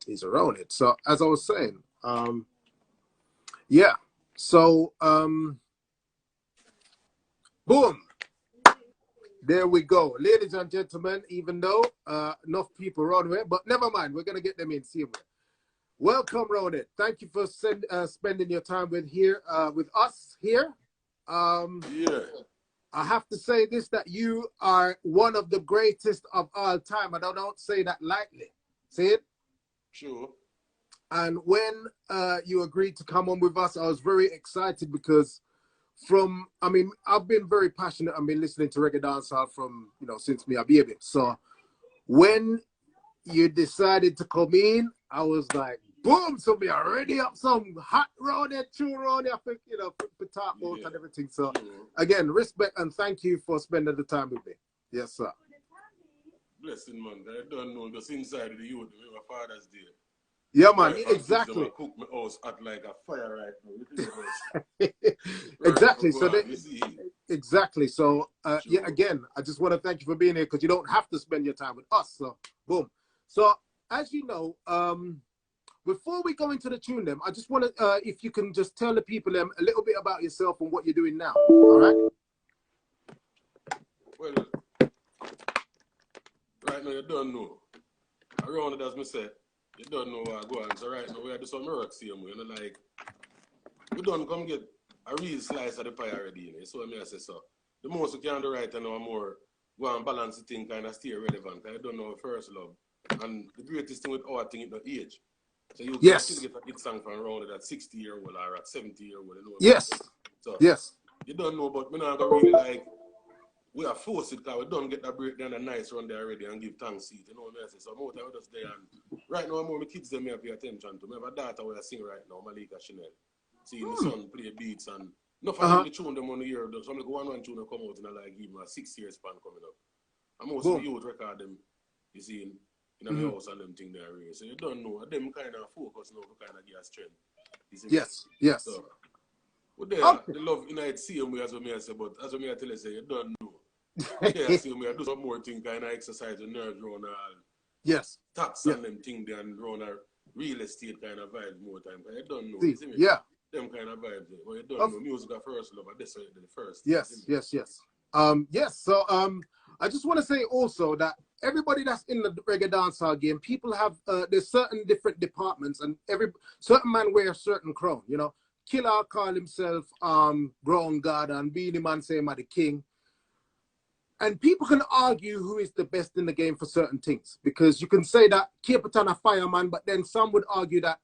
He's around it. So as I was saying, yeah. So boom. There we go. Ladies and gentlemen, even though enough people around here, but never mind, we're gonna get them in. See you. Welcome, Roundhead. Thank you for spending your time with us here. Yeah. I have to say this, that you are one of the greatest of all time. I don't say that lightly. See it? Sure. And when you agreed to come on with us, I was very excited because I've been very passionate. I've been listening to reggae dancehall from, since me a baby. So when you decided to come in, I was like, boom, so we are ready up some hot Roundhead tune around here, for talk about and everything. So again, respect and thank you for spending the time with me. Yes, sir. Blessing, man. I don't know, just inside of the youth, my father's there. Yeah, man, exactly. Cook my house at like a fire right now. Exactly. So exactly. So yeah, again, I just want to thank you for being here because you don't have to spend your time with us. So boom. So as you know, before we go into the tune, them, I just want to, if you can just tell the people a little bit about yourself and what you're doing now. All right. Well, right now you don't know. Around it, as me said. You don't know what I go on. So right now we are doing some work, like we don't come get a real slice of the pie already, So I say so. The most we can do right now more go and balance the thing, kind of stay relevant. I don't know first love. And the greatest thing with our thing is the age. So you can still get a hit song from around at 60-year-old or at 70-year-old. Yes. So yes. You don't know, but we're not gonna really like we are forced it because we don't get that breakdown a nice run there already and give thanks seat. You know what I say? So more time we just there and right now more my kids them I pay attention to. I have a daughter who I sing right now, Malika Chanel. See my son play beats and enough of the tune them on the year. So I'm like one tune come out and I like give him a 6 year span coming up. And most of the youth record them, you see in my house and them thing there. So you don't know. Them kind of focus now for kind of give us strength. Yes. So, well, the love in it same way as what I say, but as what I tell you, say you don't know. Yeah, see me, I do some more thing, kind of exercise the nerves around yes. tax and them thing there and around real estate kind of vibes more time. I don't know. See, See me? yeah. Them kind of vibes. But you don't know. Music at first love. That's the first. Yes. Yes. So I just want to say also that everybody that's in the reggae dancehall game, people have there's certain different departments and certain man wears certain crown. Killer call himself ground god and Beanie Man say him the king. And people can argue who is the best in the game for certain things. Because you can say that Capleton a fireman, but then some would argue that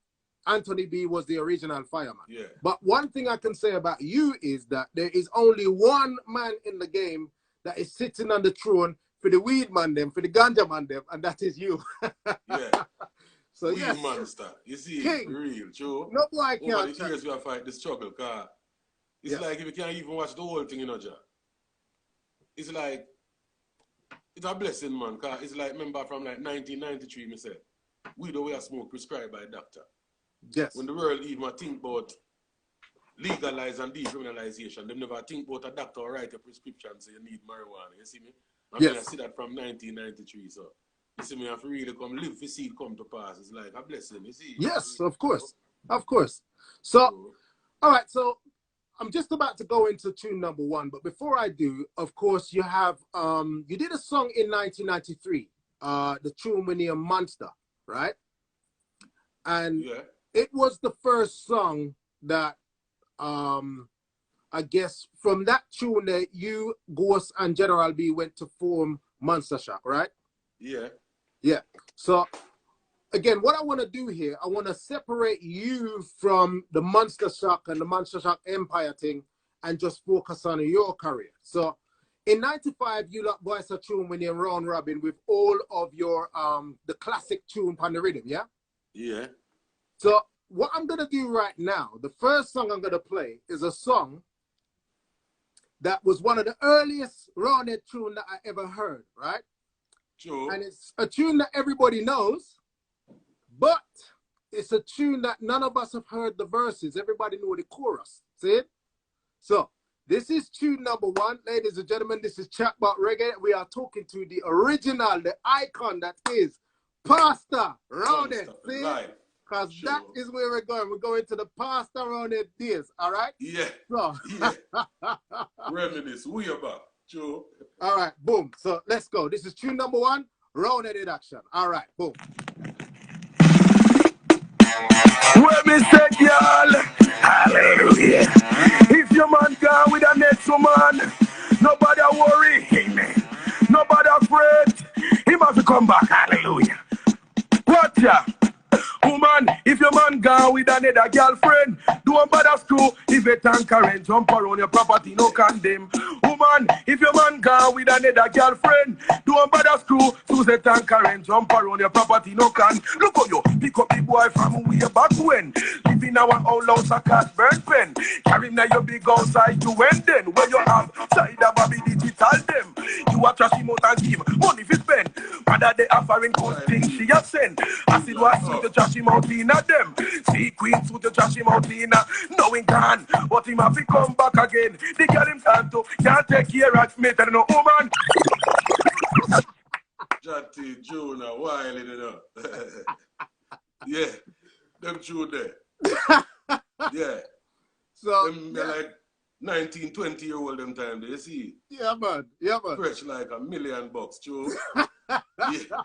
Anthony B was the original fireman. Yeah. But one thing I can say about you is that there is only one man in the game that is sitting on the throne for the weed man them, for the ganja man them, and that is you. Yeah. So weed monster. You see, King. Real, true. No boy can't. Over the years we have fight the struggle, car. It's like if you can't even watch the whole thing, Jah. It's like, it's a blessing, man, because it's like, remember from like 1993, me say, weed the way I smoke prescribed by a doctor. Yes. When the world even think about legalize and decriminalization, they never think about a doctor write a prescription say you need marijuana, you see me? I see that from 1993, so you see me, I have to really come live to see it come to pass. It's like a blessing, you see? Yes, of course. Of course. So, all right, so I'm just about to go into tune number one, but before I do, of course, you have, you did a song in 1993, the tune with your Monster, right? And it was the first song that, I guess, from that tune that you, Ghost, and General B went to form Monster Shock, right? Yeah. Yeah. So, again, what I want to do here, I want to separate you from the Monster Shock and the Monster Shock Empire thing and just focus on your career. So, in 95, you lot voice a tune when you're round robin with all of your, the classic tune on the rhythm, yeah? Yeah. So, what I'm going to do right now, the first song I'm going to play is a song that was one of the earliest Roundhead tune that I ever heard, right? True. And it's a tune that everybody knows, but it's a tune that none of us have heard the verses. Everybody know the chorus. See it? So, this is tune number one. Ladies and gentlemen, this is Chat About Reggae. We are talking to the original, the icon that is Pastor Roundhead. See? Live. Because Sure. that is where we're going. We're going to the Pastor Roundhead days. All right? Yeah. So. Yeah. Reminisce. We are back. Sure. All right. Boom. So let's go. This is tune number 1. Roundhead in action. All right. Boom. Where me say, y'all, hallelujah. If your man gone with the next woman, nobody worry, amen. Nobody afraid, he must come back, hallelujah. What ya? Woman, if your man gone with another girlfriend, don't bother screw. If a tanker and jump around your property, no condemn. Woman, if your man gone with another girlfriend, don't bother screw. Choose a tanker and jump around your property, no can. Look how you pick up the boy from way back when. Live in our own house, a cash burn pen. Carry him now your big outside to when then. When you have side of Bobby digital them. You are trash him out and give money for spend. Whether they offering good things she has sent. As it was with the trash him out in a them. See queens with the trash him out in a knowing can. But him have to come back again. The girl him can't take care of me. Tell no woman. Jatty, Jonah, wild, you know. Yeah. Them true there. Yeah. So them like 19, 20-year-old them time, do you see? Yeah, man. Yeah, man. Fresh like $1 million, true. Yeah.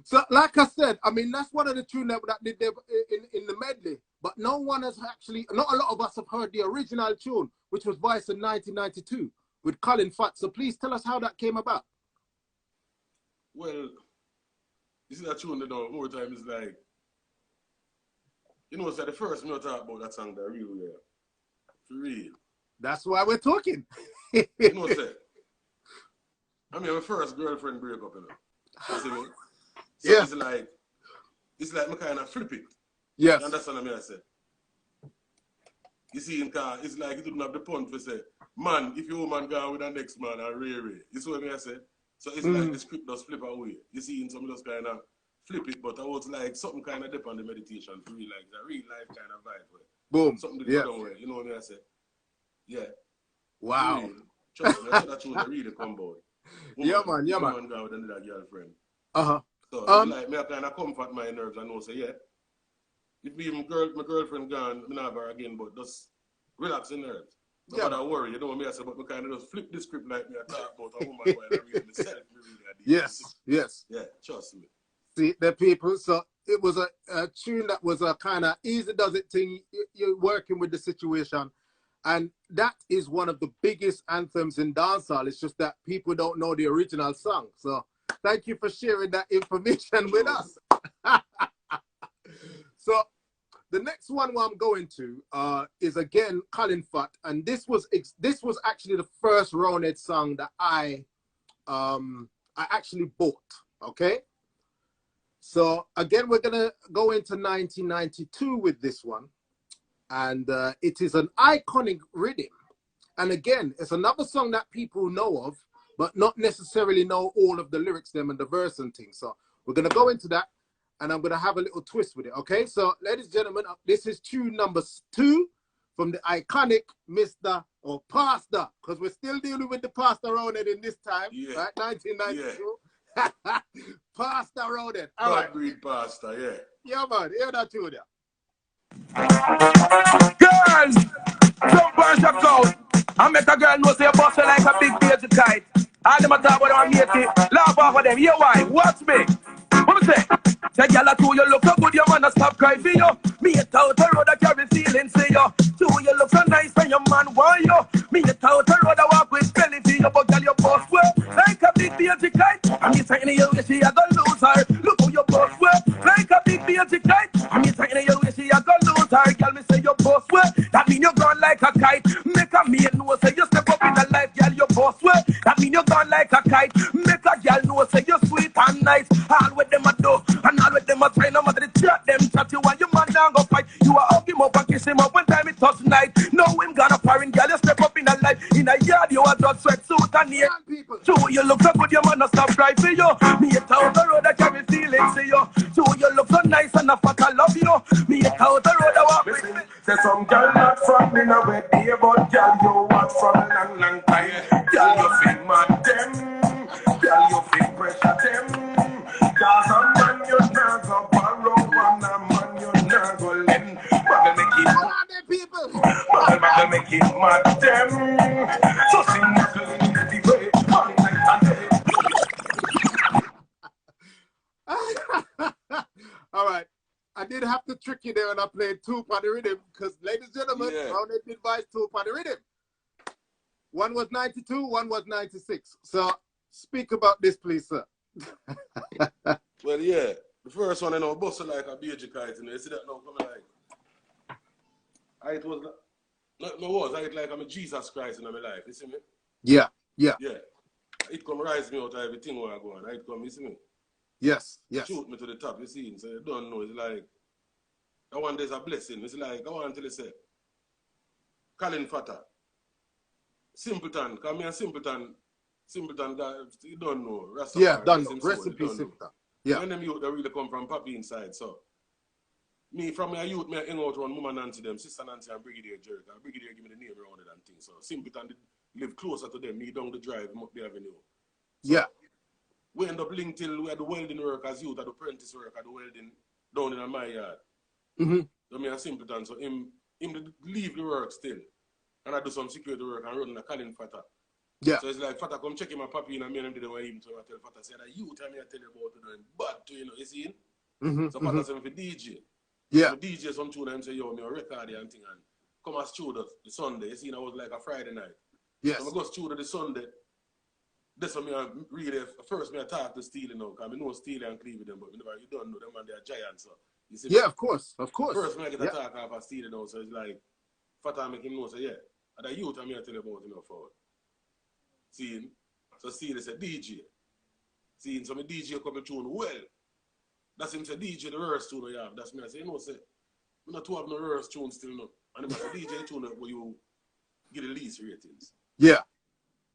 So, like I said, I mean, that's one of the tunes that did in the medley. But no one has actually, not a lot of us have heard the original tune, which was voiced in 1992 with Colin Fat. So please tell us how that came about. Well, you see that tune, you know, more time is like, you know, so the first me talk about that song, that real, yeah. For real. That's why we're talking. You know what I'm saying? I mean, my first girlfriend break up, you know. You see me? So Yeah. it's like me kind of flip it. Yes. You understand what I said? You see, in car, it's like you didn't have the punch to say, man, if your woman go with the next man, and rare. You see what I said? So it's like the script does flip away. You see, in some of those kind of flip it, but I was like something kind of dip on the meditation for real, like the real life kind of vibe. Way. Boom. Something to yeah. go way. You know what I said? Yeah. Wow. Real. Trust me, I said that tune really come boy. Yeah, man. Yeah, man. Woman go with another girlfriend. Uh-huh. So it's like me I kind of comfort my nerves and know say, yeah, if me my girlfriend gone, me not have her again, but just relax the nerves. No matter worry, you know what I say, but me kind of just flip the script like me I talk about a woman while I read myself. Yes, yes. Yeah, trust me. See, the people, so it was a tune that was a kind of easy does it thing. You're working with the situation. And that is one of the biggest anthems in dancehall. It's just that people don't know the original song. So thank you for sharing that information with us. So the next one I'm going to is again Colin Fat, and this was actually the first Roundhead song that I actually bought. Okay, so again we're gonna go into 1992 with this one, and it is an iconic rhythm. And again, it's another song that people know of, but not necessarily know all of the lyrics, them and the verse and things. So we're gonna go into that. And I'm going to have a little twist with it, okay? So, ladies and gentlemen, this is tune number 2 from the iconic Mr. or Pastor, because we're still dealing with the Pastor Roundhead in this time, right? 1992. Yeah. Pastor Roundhead. All right. Breed Pastor, yeah. Yeah, man. Hear that tune there. Girls, jump and shock out. I make a girl know say you bust her like a big baby kite. All them a talk about them matey. Laugh off of them. Hear why? Watch me. What me say? Say, girl, I you look so good, your man a stop cry for you. Me a out the road, I carry feelings for you. You look so nice when your man want you. Me a out the road, I walk with belly for you. But girl, your boss well, like a big baby kite. And me saying to you, she a go lose her. Look how your boss well, like a big baby kite. And me saying to you, she a go lose her. Girl, me say your boss well, that mean you gone like a kite. Make a man know, say you step up in the life, girl, your boss well, that mean you gone like a kite. Make a girl know, say you sweet and nice. All with them a do, and all with them a try. No matter the chat, them chat you and your man down go fight. You a hug him up and kiss him up when time it touch night. No him gonna foreign girl, you step up in a life. In a yard, you a just sweat suit and near. So you look so good, your man a stop cry for you. Me a out the road, I carry feelings for you. So you look so nice and a fuck I love you. Me a out the road, I walk with me. Say some girl not from me no way day, but girl you watch from a long, long time. Girl you feel mad them, girl you feel pressure them. Cause a man you mad them. So simple anyway, one night and day. All right. I did have to trick you there when I played two on the rhythm because, ladies and gentlemen, Roundhead did buy two on the rhythm. One was 92, one was 96. So speak about this, please, sir. Well, yeah. The first one, busted like a baby kite. You see that now coming like... I like I'm a Jesus Christ in my life. You see me? Yeah, yeah. Yeah. It come rise me out of everything where I go on. It come, you see me? Yes, yes. Shoot me to the top, you see. So you don't know. It's like, I want there's a blessing. It's like, I want to say, Colin Fat, Simpleton, come here, Simpleton, guy, you don't know. Rastafari, yeah, don't know. Recipe Simpleton. Yeah. When them youth that really come from Papi inside, so. Me, from my youth, me I hang out around Mama Nancy, them, Sister Nancy and Brigadier Jerry. Brigadier give me the name around it and things. So Simpleton did live closer to them, me down the drive, up the avenue. So, yeah. we end up linked till we had the welding work as youth, at the apprentice work, at the welding down in my yard. So me and Simpleton, so him leave the work still. And I do some security work and run a Colin Fat. Yeah. So it's like Fat come checking my papi and me and him didn't want him to tell Fat say that you tell me I tell you about doing bad to you see him? So Fat said for DJ. Yeah. So DJ some tune and say, yo, me a record and thing and come as studio the Sunday. You see, I was like a Friday night. Yes. So I go studio the Sunday. That's when I really first me I talk to Steely now, because I know Steely and Clevie them, but you don't know them and they're giants. So you see. Yeah, of course. First me I get a talk off of Steely now, so it's like Fat make him know say, yeah. And the youth I me I tell you about forward. See him? So Steely said DJ. See him, so my DJ come tune well. That's him say DJ the rehearse tune you have. That's me I say, no, say, we not to have no rehearse tune still no. And him say DJ tune where you get the least ratings. Yeah.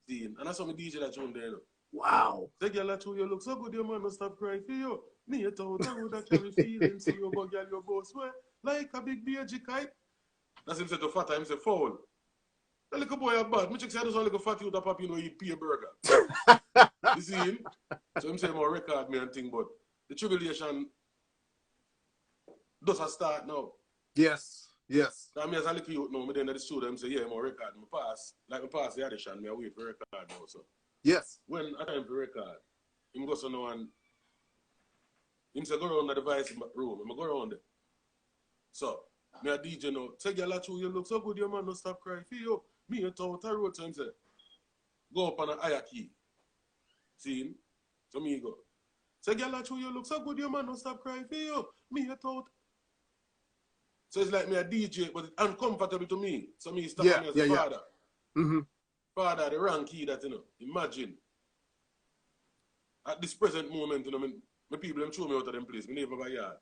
See him? And that's how my DJ that tune there. No. Wow. The girl that you look so good, your man no stop crying for you. Me a thought I would have carry feelings, so you go girl your boss way like a big baby kite. That's him say to Fat, him say foul. The little boy are bad. Me check say I just want little fat you that pop you know eat pea burger. You see him? So him say more record me and thing, but the tribulation does a start now. Yes, yes. So I mean as a little youth now, me then at the studio, him say, yeah, more record. Me pass the audition, me I wait for record now. So yes. when I time for record, him go so now and him say go around the device room, him go around there. So me a DJ now, say girl at you look so good, your man no stop crying for you. Me a thought I wrote to him say, go up on a higher key. See him? So me go. Say girl at you look so good, your man no stop crying for you. Me a thought. So it's like me a DJ, but it's uncomfortable to me. So me stop me as a father. Father, the wrong key that, you know. Imagine. At this present moment, you know, my people them throw me out of them place. Me never buy yard.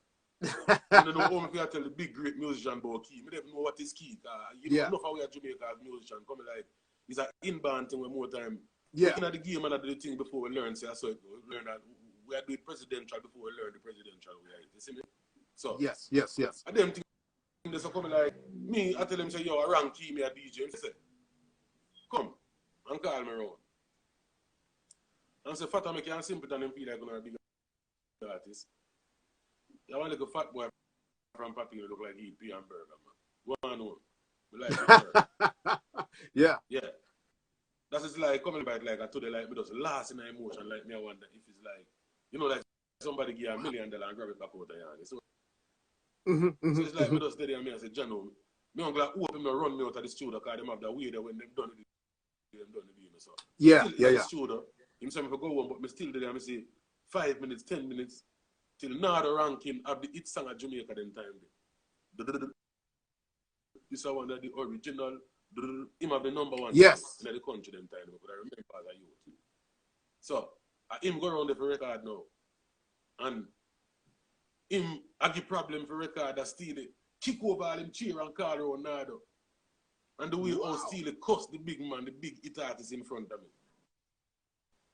I don't know how me tell the big great musician about key. Me never know what is key. You know enough how we are Jamaica as musician. Come like, it's an inbound thing with more time. Looking at the game and at the thing before we learn, say, so we learn that we are doing presidential before we learn the presidential way. You see me? So yes. I them think they so come like me, I tell them say, yo, I rank key me a DJ. They say, come and call me around. And say, Fat make you Simpleton and feel like gonna be a big artist. I want like a fat boy from Papi who look like he eat pea and burger, man. Go on home. We like Yeah. That's just like coming back like I told you like me just last in my emotion like me I wonder if it's like you know like somebody give $1 million and grab it back out of your hand. So it's like me just steady and me I say, John, me I'm glad open me run me out of the studio because them have that way that when they've done it, so. Yeah. The studio, him say me for go home, but me still there and me say 5 minutes, 10 minutes till now the ranking of the hit song at Jamaica them time. This is one of the original him have the number one yes. in the country them time because I remember as a youth. So him go around there for record now. And him I give problem for record that Steely kick over all him cheer and call around Nardo. And the way how Steely cuss the big man, the big hit artist in front of me.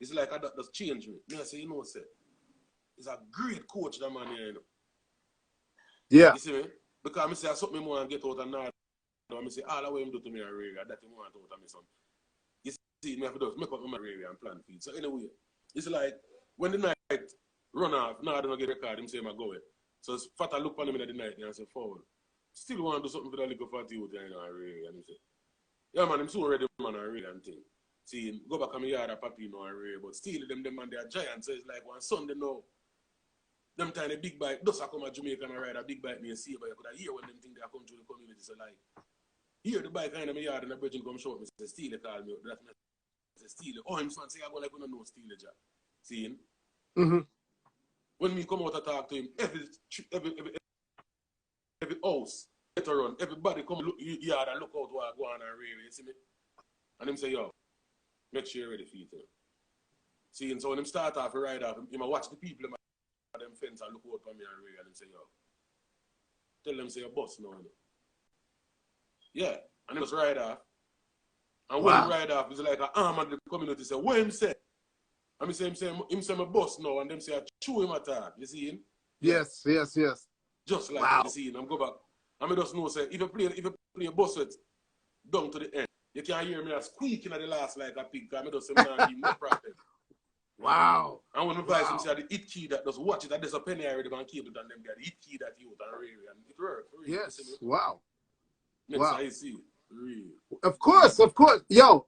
It's like that just change me. Me I say, you know, say, he's a great coach that man here, you know. Yeah. You see me? Because I say I something more and get out of Nardo. I say all the way him do to me a reggae, that him want out of me some. You see, me have to make up my reggae and plan feed. So anyway, it's like when the night run off, now I don't get a card, him say I go away. So Fat look on him in the night and I say forward. Still want to do something for that little fat youth and reggae and he say, Yeah, man, I'm so ready, man, and real and thing. See, go back on my yard, Papino and Ray, but still, them man, they are giants, so it's like one Sunday now. Them tiny big bike, those are come to Jamaica and ride a big bike, me and see, but you could hear when them think they are come to the community, so like, hear the bike kind of my yard and the bridge come short, me say, Steely call me, that's me, say, Steely. Oh, him son say, I go like, we don't know Steely, Jack. See him? When me come out to talk to him, every house, get a run, everybody come look yard and look out what I go on and Ray, you see me? And him say, yo, make sure you're ready for it. See, and so when him start off, he ride off, he might watch the people in them fence and look out for me and Ray and him say, yo, tell them say, your boss now. Yeah, and he just ride off. And when he ride off, it's like an arm of the community say, what him say? And him say my boss now, and them say, I chew him attack. You see him? Yes. Just like that, you see him. I'm go back. And I just know, say, if you play a boss with down to the end, you can hear me squeaking at the last like a pig, because I just say, man, no problem. Wow. And when I buy some, say, the hit key that does watch it, that there's a penny already going to keep it, and them get the hit key that you and really, and it works. Really. Yes. Wow. Next I see. Really. Of course. Yo,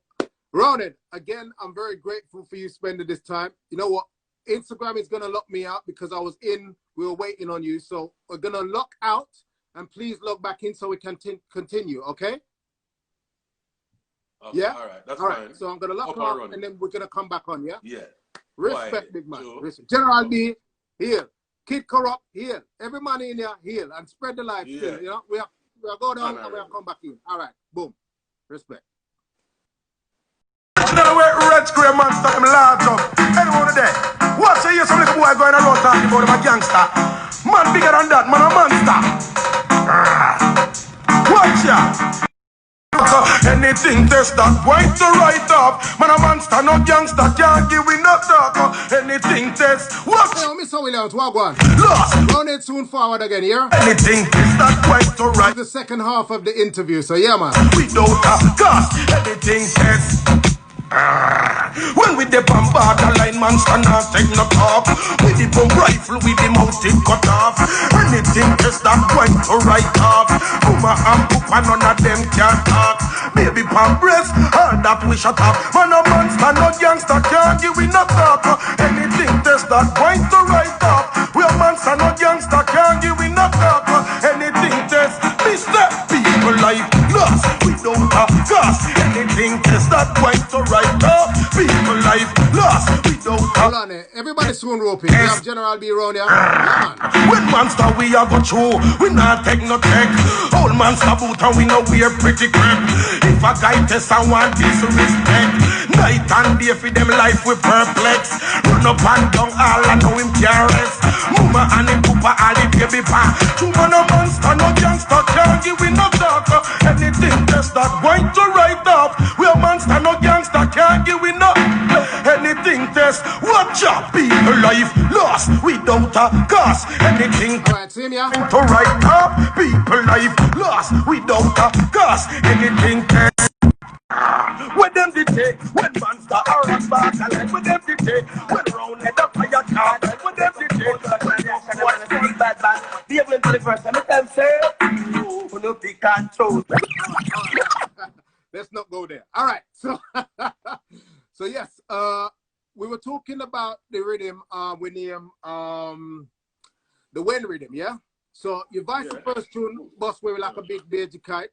Roundhead, again, I'm very grateful for you spending this time. You know what? Instagram is going to lock me out because we were waiting on you. So we're going to lock out and please log back in so we can continue, okay? Yeah? All right, that's all fine. right, so I'm going to lock out and then we're going to come back on, yeah? Yeah. Respect, big man. Respect. General B, heal. Kid Corrupt, heal. Every man in here, heal. And spread the light still, you know? We'll go down and we'll come back in. All right, boom. Respect. Now we're Red Square Monster, I'm large up. Anyone today? Watch you hear some little boy going around talking about him a gangster. Man bigger than that, man a monster. Watch ya. Anything test that point to right up. Man a monster, no gangster, can't give we no talk. Anything test. Watch. Hey, Mr. Williams, what one? Lost. Roundhead soon forward again, here. Anything test that point to right. This is the second half of the interview, so yeah, man. We don't have cost. Anything test. When we dip on borderline, man stand and take no talk. With the bomb rifle, with the mouth it cut off. Anything test that point to right off. Puma and Pupa, none of them can talk. Baby palm breast, all that we shut up. Man a monster, no gangster, can't give we no talk. Anything test that point to right off. We a monster, no gangster, can't give we no talk. Anything test, Mr. People life lost. We don't have cost. Anything test that point to right off. People life lost. We don't have. Hold on, everybody soon roping. We have General B around here. Yeah, man. When monster we are go through, we not take no tech. Old monster boot and we know we are pretty crap. If a guy test and want disrespect, night and day for them life we perplex. Run up and down all I know him can't rest. Mama and him papa all the baby pa. Two man a monster, no gangster, can't give we no talk. Anything test that going to right up. We a monster, no gangster, can't give we no. Anything test, watch out, people life lost without a cost. Anything all right, see me, yeah? to right up, people life lost without a cost. Anything test. When them did take, when monster are on back, when them did take, when Roundhead up fire card, when them did take, what's going bad man? Be able to the first time, them say, who no be control. Let's not go there. All right, so so yes, we were talking about the rhythm with him, the Wayne rhythm, yeah. So you vice the first tune, Boss Way like a big beige kite,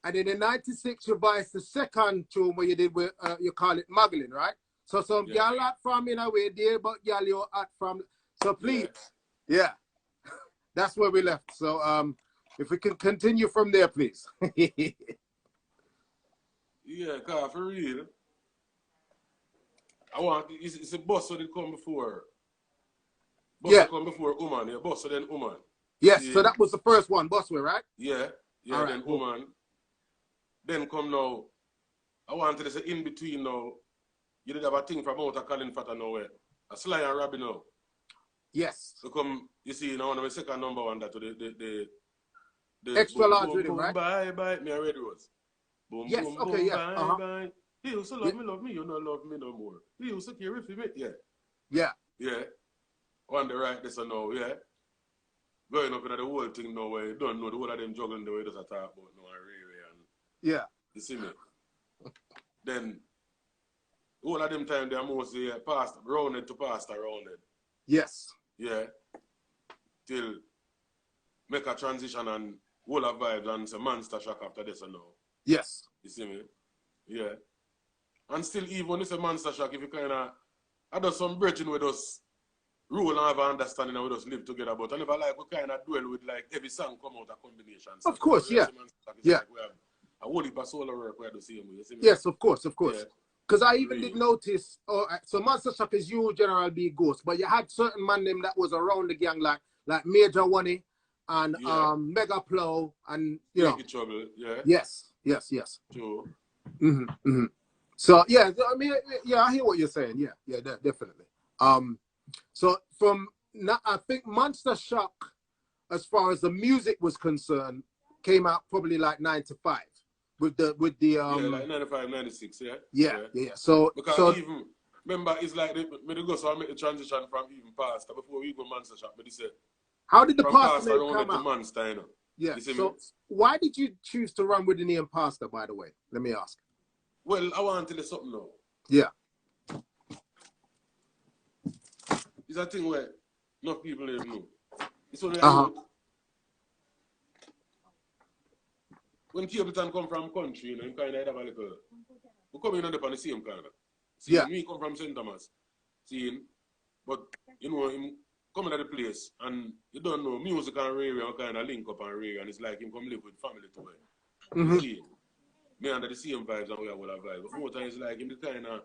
and then in '96 you vice the second tune where you did with you call it muggling, right? So some girl out from in a way there, but girl you out from. So please, that's where we left. So if we can continue from there, please. Yeah, cause for real, I want it's a boss so they come before. Boss come before woman, yeah, boss so then woman. Yes, so that was the first one, Bossway, right? Yeah, all then right, woman. Then come now. I wanted to say in between now. You did have a thing from out of Colin Fat nowhere. A Sly and Robbie now. Yes. So come, you see, now my second number one that to the extra boom, large boom, rhythm, boom, right? Bye bye, me a red rose. Boom, yes, boom, okay, boom, yeah. bye bye. You used to love me, you don't love me no more. You used to care if you met, yeah. On the right, this and now, going up into the whole thing now where you don't know the whole of them juggling the way does I talk about now really and You see me? Then all of them time they are mostly past Roundhead to Pastor Roundhead. Yes. Yeah. Till make a transition and all of vibes and say Monster Shock after this and now. Yes. You see me? Yeah. And still even when you say Monster Shock, if you kinda I do some bridging with us rule and have an understanding and we just live together, but I never like we kinda dwell with like every song come out a combination. Of course, yeah. Yeah. Like we have a whole heap of solo work we have the same way. You see me? Yes, of course, of course. Yeah. Because I even did notice, so Monster Shock is you, General B Ghost, but you had certain man them that was around the gang like Major One and Mega Plow and you know. Trouble, yeah. Yes. True. So yeah, I mean, yeah, I hear what you're saying. Yeah, definitely. So from I think Monster Shock, as far as the music was concerned, came out probably like 95. With the yeah, like 95, 96, yeah. Yeah. So even remember it's like me to go so I make the transition from even Pastor before we go Monster Shock. But they say how did the from Pastor name come to out? Monster, you know? Yeah. You see So me? why did you choose to run with the name Pastor, by the way? Let me ask. Well, I want to tell you something now. Yeah. It's a thing where not people even know. It's only when Simpleton come from country, you know, you kind of have a little. We come in on the same kind of. See, me come from St. Thomas. See, but you know, him coming at the place and you don't know music and reggae kind of link up and reggae, and it's like him come live with family too. See, me under the same vibes and we have all the vibes. But more times like him the kind of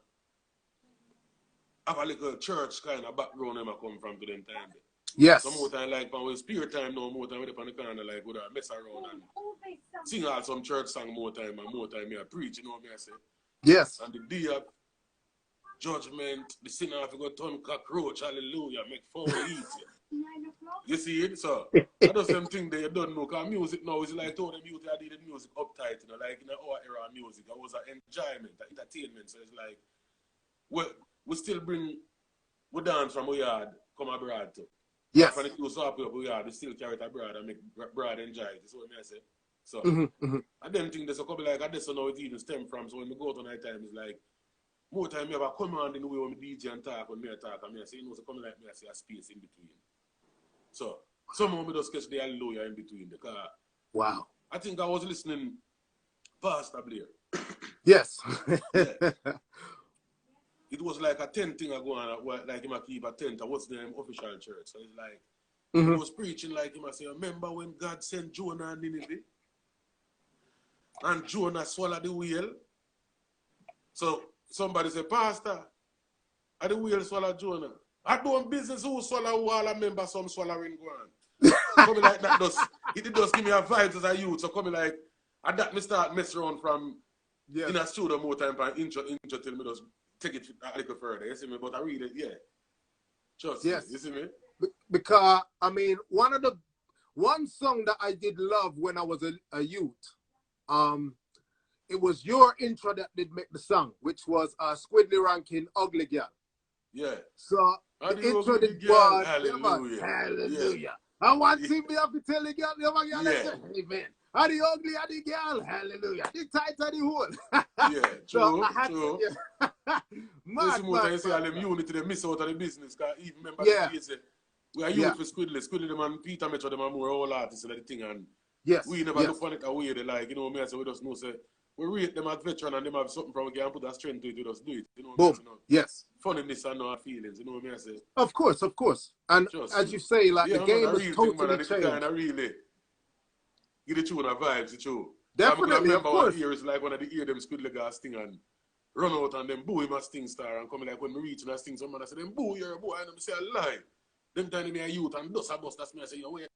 have a little church kind of background him I come from to them time. Yes. Some more time like when we spirit time now, more time we up on the corner like we mess around and sing out some church song more time and more time me I preach, you know what I say? Yes. And the day of judgment, the sinner have to go turn cockroach, hallelujah, make foul eat you. You see it? So I do some thing that you don't know, because music now is like all the music I did the music uptight, you know, like in our era of music. It was an enjoyment, an entertainment. So it's like we still bring we dance from our yard, come abroad too. Yes. When it goes up our yard, we still carry it abroad and make abroad enjoy it. That's what I say. So I don't think there's a couple like this now it even stem from. So when we go to night time, it's like more time you have a command in the way when we DJ and talk, when me talk, and me I say, you know, so come like me I say a space in between. So somehow we just catch the hallelujah in between the car. Wow. I think I was listening Pastor Blair. Yes. It was like a tent thing I go on, like him I keep a tent. What's the name? Official church. So it's like he was preaching like him. I say, remember when God sent Jonah and Nineveh? And Jonah swallowed the whale. So somebody say, Pastor, are the whale swallow Jonah? I do business who swallow wall. I remember some swallowing ground. Coming like that it does give me a vibe as a youth. So coming like at that me start mess around from in a studio more time and intro till me just take it a little further. You see me? But I read it, Trust me. You see me? Because I mean one song that I did love when I was a youth, it was your intro that did make the song, which was Squidly Rankin Ugly Girl. Yeah. So the intro did was hallelujah. Hallelujah. Yeah. I want to be up to tell the girl, amen. Are the ugly, are the girl, hallelujah. The tight, are the hole. Yeah, true, so I had true. You see all them unity, they miss out of the business. Because even remember the days, we are youth for Squidly them and Peter Metro, them are more all artists and everything. And we never look on it away. They like, you know, me I say, we just know, say, we rate them as veteran and them have something from again and put a strength to it, we just do it. You know what I say? Yes. Funniness and no feelings, you know what I say? Of course. And as you say, like the game has totally changed. Kind of really give the tune a vibes, the tune. Definitely, I remember of course. one year is like when I hear them Squidly gas thing and run out and then boo him a Sting Star and come like when we reach and Sting, someone I say, them boo you're a boy and them say a lie. Them time me a youth and dust a bust, that's me I say, yo, wait.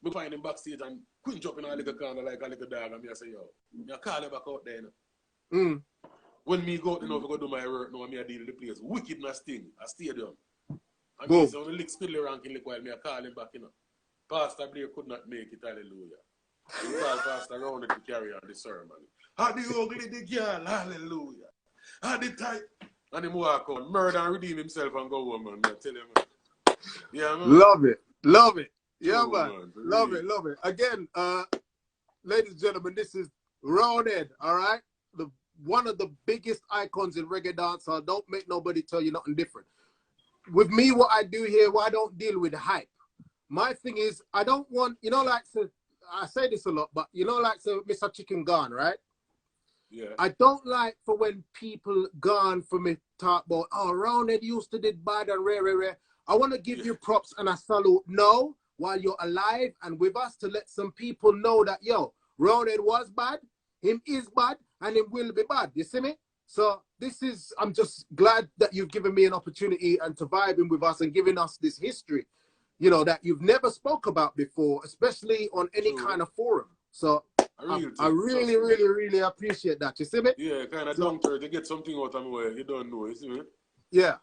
Me find him backstage and couldn't jump in a little corner like a little dog and me I say, yo, me I call him back out there, you know. When me go out, you know, if I go do my work now, me I deal with the place. Wicked na Sting, a stadium. And me say, when the lick Squidly Rankin lick while me I call him back, you know. Pastor Blair could not make it, hallelujah. He called Pastor Roundhead to carry on the sermon. How the ugly the girl, hallelujah. How the tight. And him walk on, murder and redeem himself and go home, man. I tell him, man. Yeah, man. Love it. Yeah, true, man. Love it. Again, ladies and gentlemen, this is Roundhead, all right? one of the biggest icons in reggae dancehall. Don't make nobody tell you nothing different. With me, what I do here, I don't deal with hype. My thing is, I don't want, like, so, I say this a lot, but like, so Mr. Chicken Gone, right? Yeah. I don't like for when people gone for me talk about, oh, Roundhead used to did bad and rare. I want to give you props and a salute now while you're alive and with us to let some people know that, yo, Roundhead was bad, him is bad, and him will be bad. You see me? So I'm just glad that you've given me an opportunity and to vibing with us and giving us this history, that you've never spoke about before, especially on any kind of forum. So I really appreciate that. You see me? Yeah, kind of down to get something out of me where you don't know. You see me? Yeah.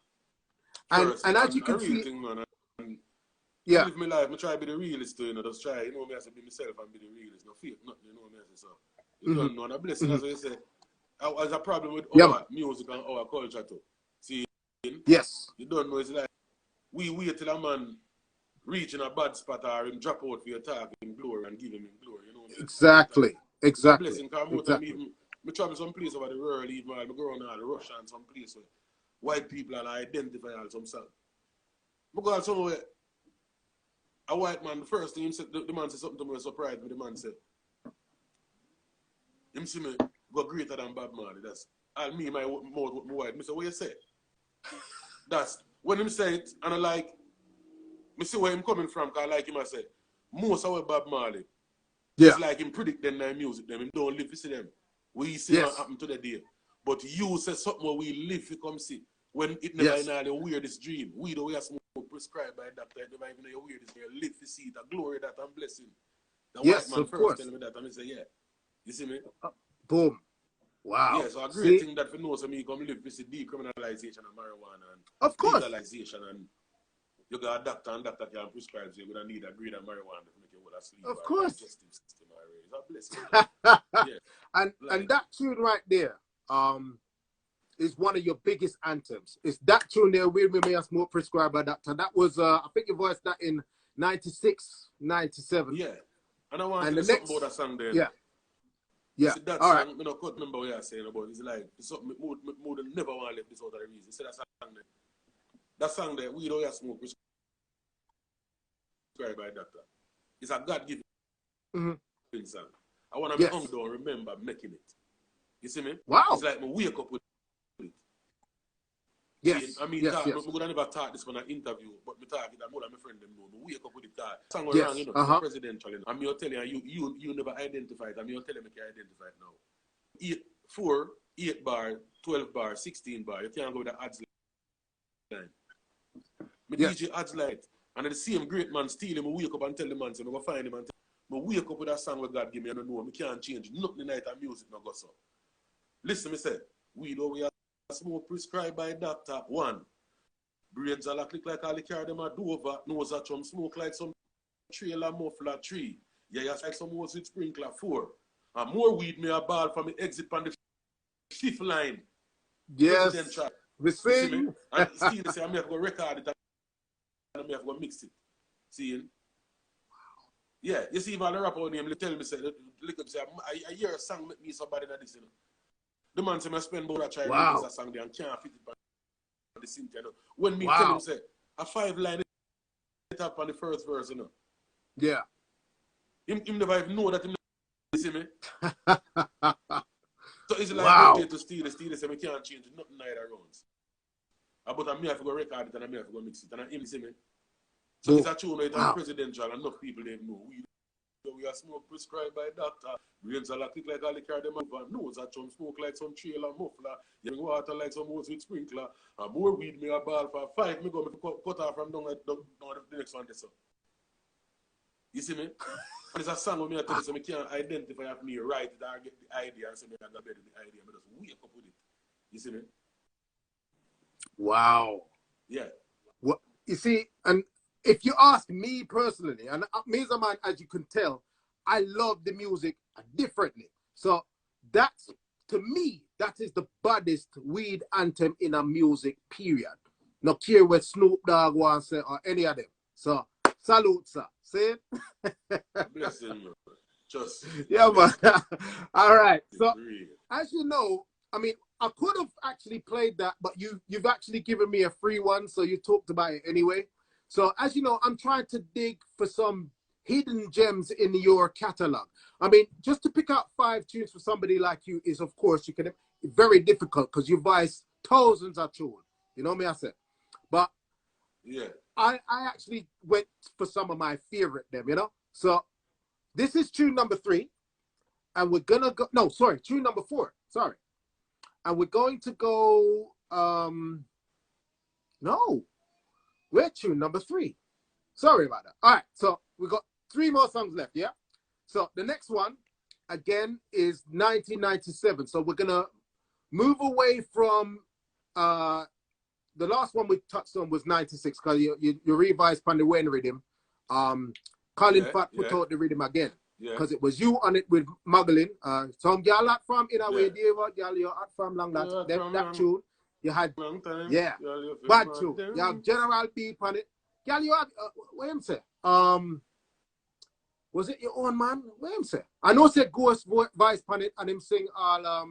And as you can see, I live my life. I try to be the realist too, just try, me I say be myself and be the realist. No fake nothing, me I say so. You don't know, and a blessing, as I say. As a problem with our music and our culture too. See, yes. You don't know, it's like we wait till a man reach in a bad spot or him drop out for your talk in glory and give him in glory, Exactly. It's a blessing, because I travel some place over the world, even while I go around all Russia and some place where white people are identify as themselves. I go out somewhere, a white man, the first thing the man said something to me, surprised me, the man said, him see me go greater than Bob Marley. That's all me, my white. I say, what you say? That's when him say it, and I like, me see where him coming from, because I like him, I say, most of what Bob Marley, it's like him predict them their music, them, him don't live to see them. We see what happen to the day. But you say something where we live to come see. When it never in all the weirdest dream. We don't have smoke prescribed by a doctor, it never even know your weirdest dream. Live to see it, a glory that and blessing. The white man first tell me that, and I say, yeah. You see me? Boom. Wow. Yeah, so a great thing that for know so me come live with the decriminalization of marijuana and legalization, and you got a doctor and doctor can prescribe so you're gonna need a grade of marijuana to make you well asleep. Of course. Digestive system blessing. And that tune right there is one of your biggest anthems. It's that tune there, Weird Me May I Smoke Prescribed by Doctor. That was I think you voiced that in 96, 97. Yeah. And I want to say something about that song there. Yeah. Yeah. See, that all song, right. I can't remember what you're saying about. It's like, it's something more than never want to let this out of the reason. See that song there? That song there, We Don't Have Smoke Prescribed by Doctor. It's a God-given song. I want to be hung down, remember making it. You see me? Wow. It's like me wake up with it. Yes. See, I mean, yes. I'm going to never talk this when I interview, but me talk it, I'm more than my friend them know. Me wake up with it. Song was wrong, it's presidential. I'm here telling you never identified. I'm here telling me you identify it now. 4, 8 bar, 12 bar, 16 bar. You can't go with the odds line. Me DJ odds line. And the same great man steal him, I wake up and tell the man, so I'm going to find him and tell him, I wake up with that song where God give me, I don't know, I can't change nothing in the night and music no go so. Listen, me say, we know we have smoke prescribed by doctor. 1. Brains are click like all the car them are Dover, nose at some smoke like some trailer muffler 3. Yeah, like some horse with sprinkler 4. And more weed me a ball from the exit on the 5th line. Yes. We sing. And still say, I'm going to record it and I'm going to mix it. See? Wow. Yeah, you see if I rap on him, tell me, say, I hear a song make me somebody that this, The man say, I spend about a try to a song there and can't fit it on the synth, When me tell him, say, a 5 line it up on the first verse, Yeah. Him never even know that him see me. So it's like okay to steal say, I can't change nothing neither rounds. But I have to go record it and I have to go mix it. And him see me. So it's a tune it's presidential and enough people didn't know. We are smoke prescribed by doctor. Brains are like all the car them over. Nose at some smoke like some trailer muffler. Young water like some hose with sprinkler. And more weed me a ball for 5. Me go cut off from down the next one. So. You see me? And it's a song where I tell you so I can't identify if me write it or get the idea and say me I got better the idea. I just wake up with it. You see me? Wow. Yeah. What you see, and if you ask me personally, and me as a man, as you can tell, I love the music differently. So that's, to me, that is the baddest weed anthem in a music, period. No care what Snoop Dogg wants to say or any of them. So salute, sir. See it? Bless him. Just Yeah, man. All right. So, as you know, I mean, I could have actually played that, but you've actually given me a free one, so you talked about it anyway. So, as you know, I'm trying to dig for some hidden gems in your catalog. I mean, just to pick out 5 tunes for somebody like you is, of course, very difficult because you voice thousands of tunes. You know me, I said. But yeah, I actually went for some of my favorite them, you know. So this is tune number 3, and we're gonna go. No, sorry, tune number 4. Sorry, and we're going to go. No, we're tune number 3. Sorry about that. All right, so we got 3 more songs left. Yeah. So the next one again is 1997. So we're gonna move away from the last one we touched on was 96 because you revised Panhead Wayne rhythm. Colin Fat put out the rhythm again because it was you on it with Muggling. Some girl at from in a way, David, girl, you're at from long that tune. You had bad tune. You have General B on it. Girl, you had what him say? Was it your own man? What him say? I know say Ghost voice on it and him sing all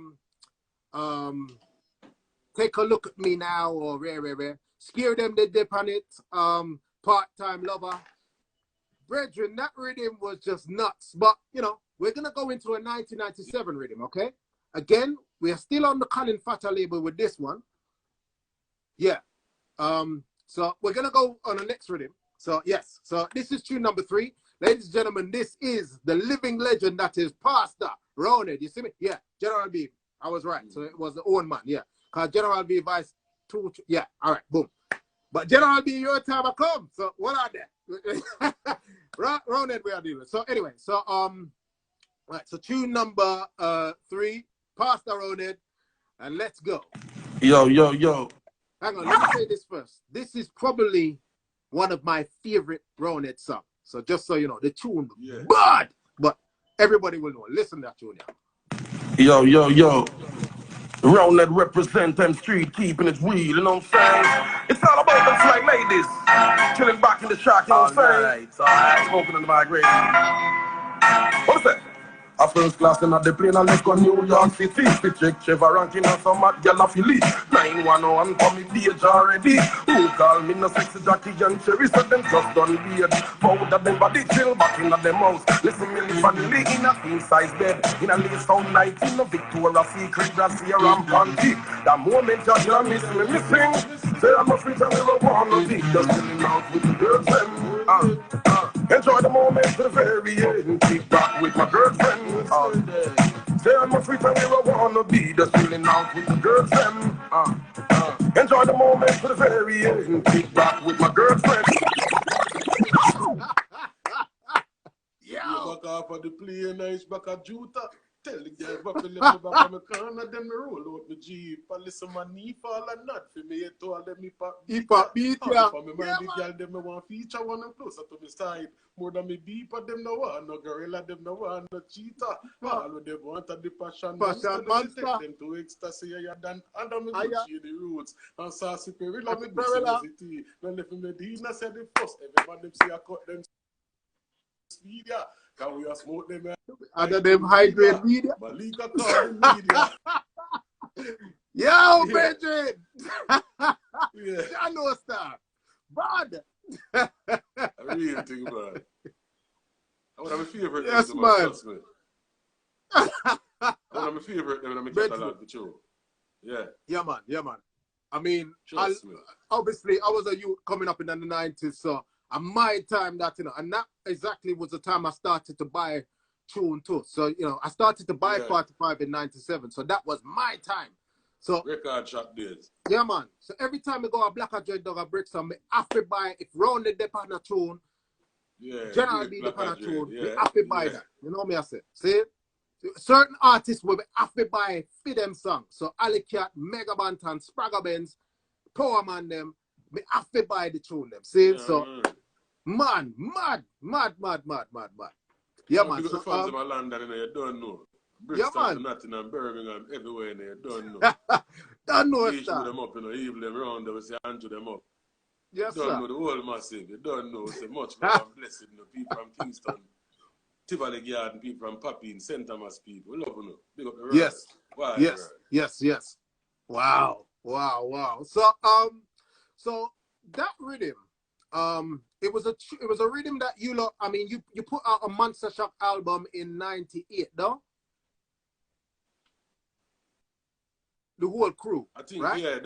Take a Look at Me Now or rare. Scare Them the Dip on it. Part-Time Lover. Brethren, that rhythm was just nuts. But, you know, we're going to go into a 1997 rhythm, okay? Again, we are still on the Colin Fat label with this one. Yeah. So we're going to go on the next rhythm. So, yes. So this is tune number 3. Ladies and gentlemen, this is the living legend that is Pastor Roundhead. You see me? Yeah. General B. I was right. So it was the own man. Yeah. Because General B vice 2. Yeah. All right. Boom. But General B, your time I come. So what are they? Roundhead we are dealing with. So anyway, so right, so tune number 3, Pastor Roundhead, and let's go. Yo. Hang on, let me say this first. This is probably one of my favorite Roundhead songs. So just so you know, the tune bad, but everybody will know. Listen to that tune now. Yo. Roundhead represent them street, keeping it real, you know what I'm saying? It's all about them fly ladies, chilling back in the shack, you know what I'm saying? Smoking on the migraine. What's that? A first class in the plane and let's go New York City. We check Trevor ranking and some mad gal off Philly. 911 for me page already. Who call me no sexy Jackie and Cherry? So them just done weird. Powder them body chill back in the house. Listen me live family in a king size bed. In a lace sound night in a Victoria's Secret brassiere and panty. The moment you miss me missing. Say I'm a free and we don't want no dick. Just chilling out with the girlfriend. Enjoy the moment to the very end. Kick back with my girlfriend. Say I'm a free time we don't wanna be just chilling out with the girlfriend. Enjoy the moment to the very end. Kick back with my girlfriend. Back off of the plane, nice back at Juta. Tell the girl back to left back on the corner, then me roll out my Jeep. I listen my knee fall and not for me to all them hip hop beat. For me mind the girl them me want feature one and closer to me side. More than me beep at them no one, no gorilla them no one, no cheetah. All of them want the passion monster. Take them to ecstasy than under me Gucci the roots. And saucy perilla me city. Then if me Medina said the first, everyone them see I cut them speed. Can we smoke them? Under them high grade media. Malika call the media. Yo, Bridget! I know star. Bad. I really think bad. I want to have a favorite. Yes, man. I want to have a favorite when I'm catalog the show. Yeah. Yeah, man. I mean, obviously, I was a youth coming up in the 90s, so at my time that, you know, and that exactly was the time I started to buy tune too. So, you know, I started to buy 45 in 97. So that was my time. So record shop days. Yeah, man. So every time I go a Black or Dread Dog or Bricks, I have to buy, if Roundhead the on a tune, generally be the on a tune, we have to buy that. You know me, I say. See? Certain artists will have to buy for them songs. So Alley Cat, Mega Bantan, Spragga Benz, Power Man them, we have to buy the tune them. See? So man, mad. Yeah, man. So, fans of my land that you don't know. Bristol, Nottingham, Birmingham, everywhere in there, you don't know. Don't know it. Shoot them up, you know, evil them around, they will say, Andrew them up. Yes, you don't know the whole massive, you don't know. Say much love and blessing, you know, people from Kingston. Tivoli Garden people from Papi and St. Thomas people. We love you. Big up the road. Yes. Why, Yes. right? Yes. Yes. Wow. Wow. Wow. So that rhythm, it was a rhythm that you lot. I mean, you put out a Monster Shock album in '98, no? The whole crew. I think right? yeah,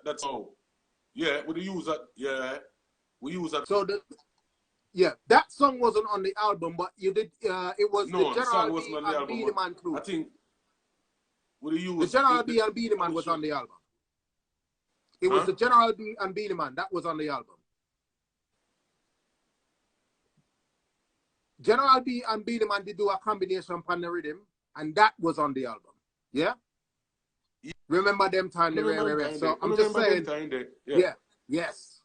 that's all. Yeah, we use that. Yeah, we use that. So that song wasn't on the album, but you did. It was No, the the song General wasn't B on the and album. Beenie Man crew. I think we use The General B and Beenie Man was on the album. It was the General B and Beenie Man that was on the album. General B and Beenie Man did do a combination on the rhythm, and that was on the album. Yeah. Remember them time, so I'm just saying. Yeah. Yes.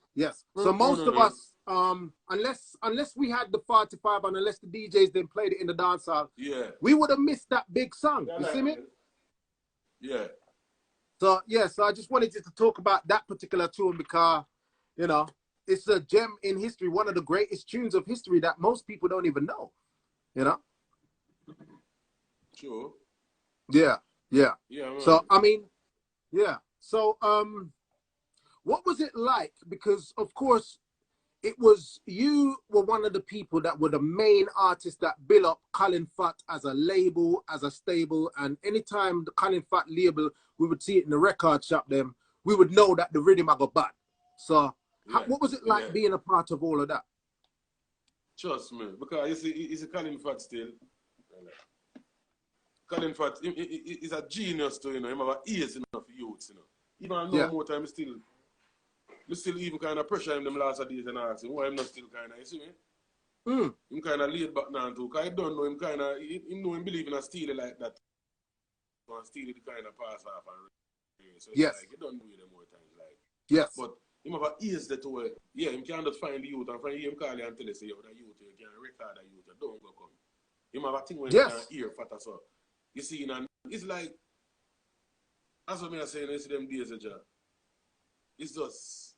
So most of us, unless we had the 45 and unless the DJs then played it in the dancehall, we would have missed that big song. You see me? Yeah. So I just wanted you to talk about that particular tune because, you know, it's a gem in history, one of the greatest tunes of history that most people don't even know. You know? Sure. Yeah. So I mean, yeah. So what was it like? Because of course, you were one of the people that were the main artists that built up Colin Fat as a label, as a stable, and anytime the Colin Fat label, we would see it in the record shop, them we would know that the rhythm I got bad. So what was it like being a part of all of that? Trust me, because you see, it's a Colin Fat still. Colin Fat, he's a genius too, you know. He have ears enough youths, you know. Even no more time, still even kind of pressure him them last days and ask him why I'm not still kind of, you see me? Him kind of laid back now too, because I don't know him kind of, him know him believe in a Steely like that. And Steely the kind of pass off and so it's like, you don't do it more times, like. Yes. But him have ears that way, yeah, him can't just find the youth and from him call you and tell you, say, yo, that youth, you can't record that youth, don't go come. Him have a thing when you can't hear fat as well. You see, and it's like, that's what I say, you see them days, it's just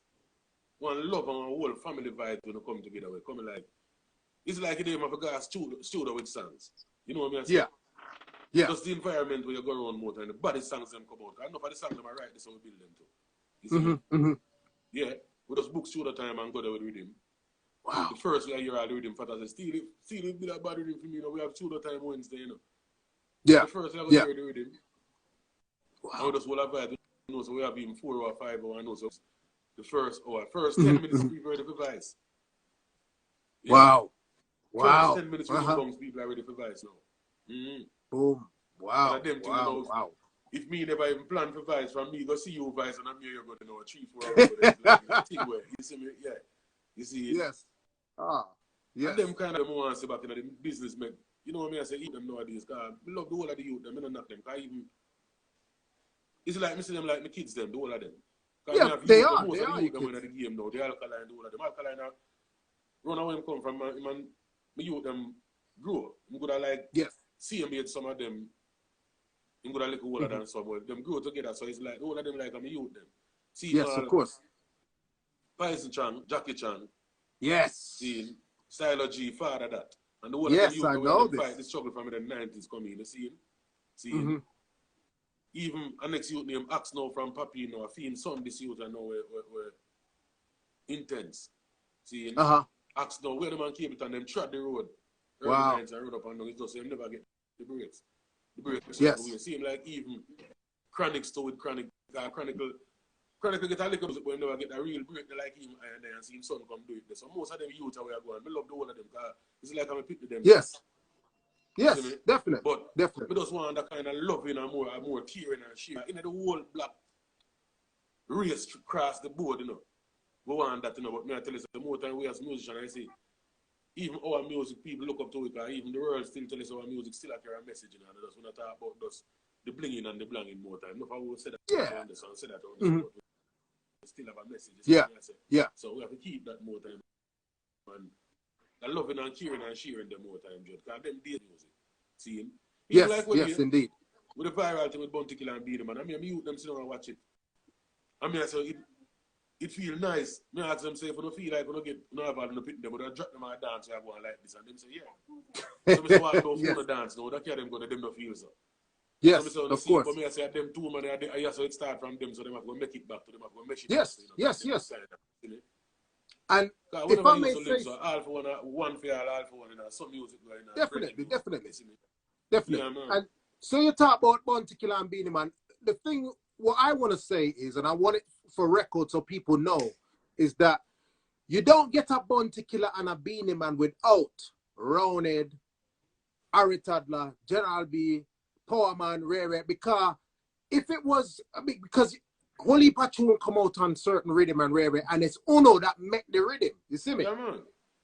one love and one whole family vibe when you come together. We come like, it's like you have a guy studio with songs. You know what I mean? Yeah. Just the environment where you go around more and the body songs them come out. I know for the songs them I write this, so we build them too. You see Yeah, we just book studio time and go there with rhythm. Wow. The first year I hear all the rhythm, Fat says, Steely be that bad rhythm for me, you know, we have studio time Wednesday, you know. Yeah. The first year I hear the rhythm. Wow. And we just will have vibe, you know, so we have even 4 or 5 hours, I know, so the first 10 minutes people are ready for vice. Yeah. Wow. First 10 minutes people are ready for vice now. Boom. Wow. Them Wow. If me never even plan for vice, from me go see you vice and I'm here, you're going to know 3-4 hours. Like, you see me? Yeah. You see it? Yes. Yes. And them kind of want to say back in the business, man. You know what I mean? I say, eat them nowadays, because I love the whole of the youth, them, I don't knock them, because even, it's like me see them like my kids, them, the whole of them. Yeah, they are. Most they of are the youth them in the game now, they alkaline, the whole of them. Alkaline, run away come from, my youth, them grow. I'm going to like, see them made some of them, I'm going to look older than some of them grow together, so it's like, all of them like I'm a youth, them. See, yes, of course. Tyson Chan, Jackie Chan. Yes. See, Stylo G, father that. And the whole yes, of them I know this. Fight the struggle from the 90s coming in, see him? Even a next youth named Axe now from Papi, you know, I feel some this youth I know were intense. See him? Axe now, where the man came it and them trod the road. Early 90s and rode up and down, it's just him never get the brakes. The brakes. Yes. You see him like even Chronic still with Chronic get a little bit, but never get a real break like him and see him son come do it. So most of them youth are where I go and I love the whole of them because it's like I'm a pit with them. Yes. Yes, definitely. But definitely. we just want that kind of loving and more caring and shit. In the whole black race across the board, you know. We want that, you know, but me I tell you, the more time we as musicians, I say, even our music people look up to it, because even the world still tell us our music still carry a message, you know, and just want to talk about just the blinging and the blanging more time. Not if I will say that on the song, say that on the song, but we still have a message. So we have to keep that more time. And the loving and caring and sharing them more time, Judd. Because them days music. See him? Yes, like yes, indeed. With the viral thing with Bounty Killer and Beat man. I mean, I mute them sit down and watch it. I mean, I say, it feel nice. Me ask them, say, if you don't feel like you don't get, you don't have all the pit them, but I drop them and dance, I go on like this. And them say, yeah. So I say, what about Yes. phone dance now? That care them go to them no feel so. Yes, So of course. But me I say, them two, man, I so it start from them, so them have to make it back to them, have to mesh it Yes, back. yes, them yes. you know? And if I may say, all for one for all for one, and some music going on. Definitely. Yeah, man. And so you talk about Bounty Killer and Beenie Man. The thing, what I want to say is, and I want it for record so people know, is that you don't get a Bounty Killer and a Beenie Man without Roundhead, Harry Toddler, General B, Power Man, Rare, because if it was, because whole heap of tune come out on certain rhythm and Rare, and it's Uno that make the rhythm. You see me? Yeah, man.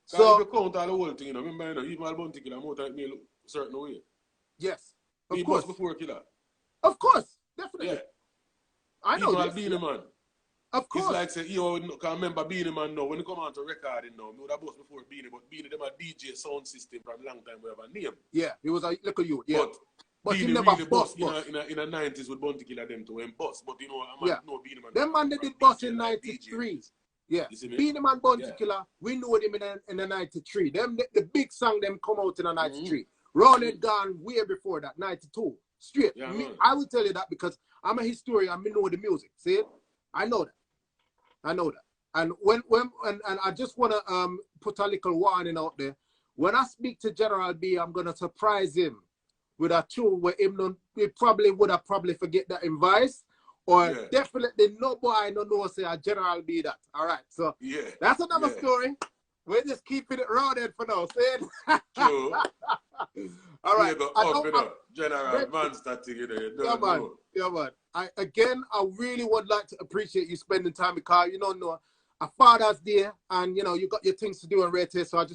So if you count all the whole thing, you know, remember, even my Bounty Killer, I'm out like me look a certain way. yes, of He course. before Killer. Of course, definitely. Yeah. I know even this. Beenie Man. Of course. It's like say, you can remember Beenie Man now. When you come on to recording now, we would have bust before Beenie, but Beenie, them a DJ sound system from a long time we have a name. Yeah, he was a little you. Yeah. But he Beenie never really bust in bust. the 90s with Bounty Killer them to him bust. But you know, no Beenie Man. Them man they did bust in 93. Yeah. Beenie Man Bounty Killer, we know him in the 93. Them the big song them come out in the 93. Roundhead gone way before that, 92. Straight. Yeah, I will tell you that because I'm a historian, I know the music. See it? I know that. And and I just wanna put a little warning out there. When I speak to General B, I'm gonna surprise him with a tune where he probably would have forget that advice. Or definitely no boy I don't know say a General B that. All right. So that's another story. We're just keeping it rounded for now. See True. All right. General Monster thing, you know, you don't know. Yeah, man. I really would like to appreciate you spending time with Carl. You know, a Father's Day, and you know, you got your things to do on Red Tail. So I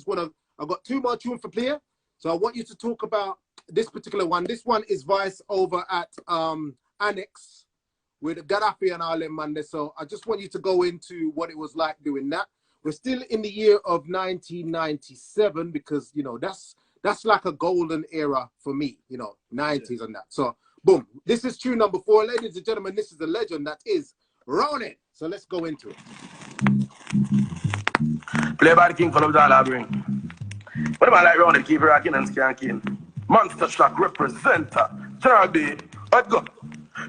got two more tunes for player. So I want you to talk about this particular one. This one is Vice over at Annex with Gaddafi and all them man. So I just want you to go into what it was like doing that. We're still in the year of 1997 because you know that's like a golden era for me, you know, 90s and that. So, boom. This is tune number 4. Ladies and gentlemen, this is the legend that is Roundhead. So let's go into it. Play by the king for the all I bring. What am I like Roundhead? Keep it rocking and skanking. Monster Shock representer. General B. Let's go.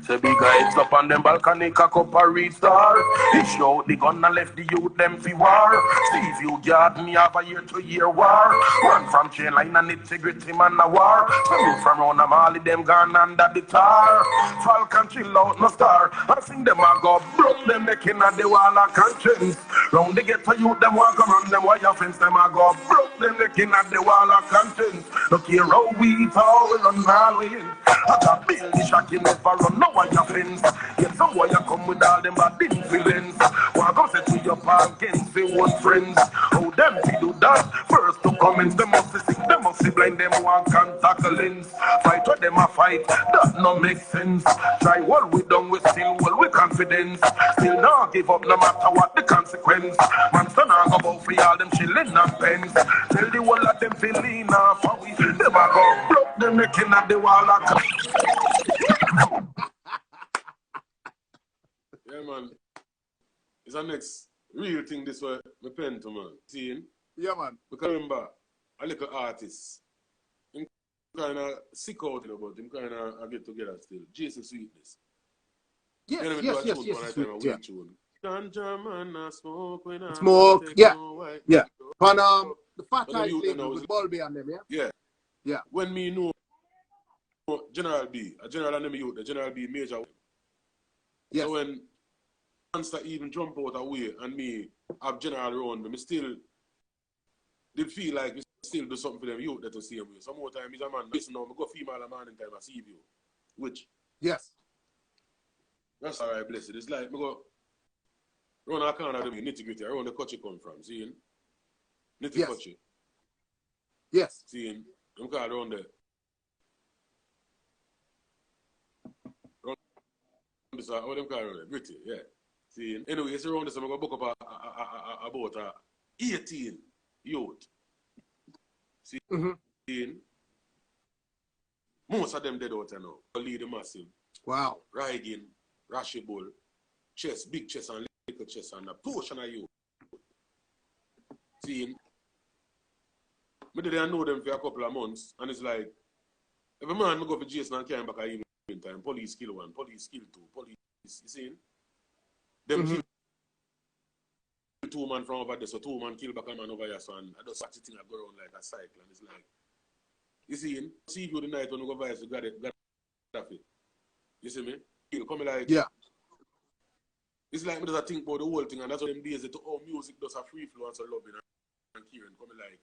Say big heads up on them balcony, cock up a restart. He showed the gun and left the youth them fi war. See if you got me have a year-to-year war. Run from chain line and integrity man a war. Some youth from round them all of them gone under the tar. Falcon chill out no star. I think them a go broke them making at the wall of conscience. Round the ghetto youth them walk around them wire fence. Them a go broke them making at the wall of conscience. Look here how we all we run all we in. I got Billy Shacky never run. No one your friends. Yet some boy you come with all them bad influence. What go say to your pal against the old friends? How them to do that? First to comments, them must be sick, them must be blind, them want contact a lens. Fight what them a fight, that no make sense. Try what we done, we still well with confidence. Still not give up no matter what the consequence. Man stand on go bout for all them shilling and pence. Tell the whole of them feeling off how we them a go broke them making at the wall of yeah, man. It's the next real thing this way, my pen to man. Seeing? Yeah, man. Because remember, a little artist, him kind of sick out, you know, but him kind of get together still. Jason Sweetness. Yes, you know, yeah. Ganja man, I smoke when I smoke, yeah. Yeah. On the Fat Eyes label with Bulby and them, yeah? Yeah. When me know General B, a general name youth, the General B major. Yes. So when Monster even jump out away and me have general around me still did feel like we still do something for them youth that to see me. Some more time is a man, listen now, I go female a man in time I see you. Which yes. That's alright, blessed. It's like me go run a corner of the nitty-gritty, around the country come from, seeing? Nitty-gritty. Yes. Seeing? I'm called around there. This what them call around there? Gritty, yeah. See, anyway, it's around this, I'm going to book up about 18 youth. See, most of them dead out now. Lead the massive. Wow. Riding, Rashi Bull, chest, big chest and little chest and a portion of you. See, I didn't know them for a couple of months, and it's like, every man I go for Jason and came back at evening time, police kill one, police kill two, police, you see? Them kill two man from over there, so two man kill back a man over here, so and I just watch the thing go around like a cycle, and it's like, you see you the night when you go vice, you got it, you see me? Kill, come like, yeah. It's like me just think about the whole thing, and that's what them days that all music does a free flow and so loving and caring, come like,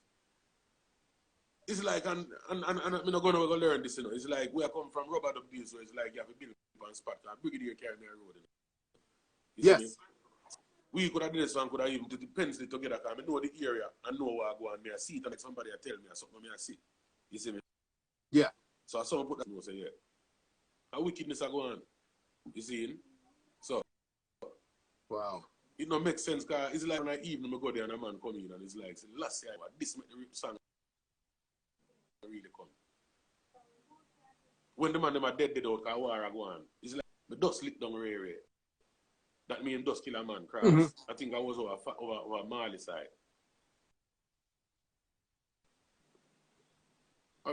it's like, and I'm not going to go learn this, you know. It's like, we are come from rubber dub days, so it's like you have a build up and spot, and Brigadier carry me a road, you know. Yes. We could have done this one, could have even put the pencil together, because I know the area, and know where I go, and I see it, and like somebody tell me, something I see. You see me? Yeah. So I saw put that, and I say, yeah. How wickedness are going on. You see? So. Wow. It don't make sense, because it's like when I evening, I go there, and a man come in, and it's like, last year, this make the song really come. When the man them are dead out, because war are going, it's like, the dust lick down rare. That means dust kill a man, cross. I think I was over Mali side. I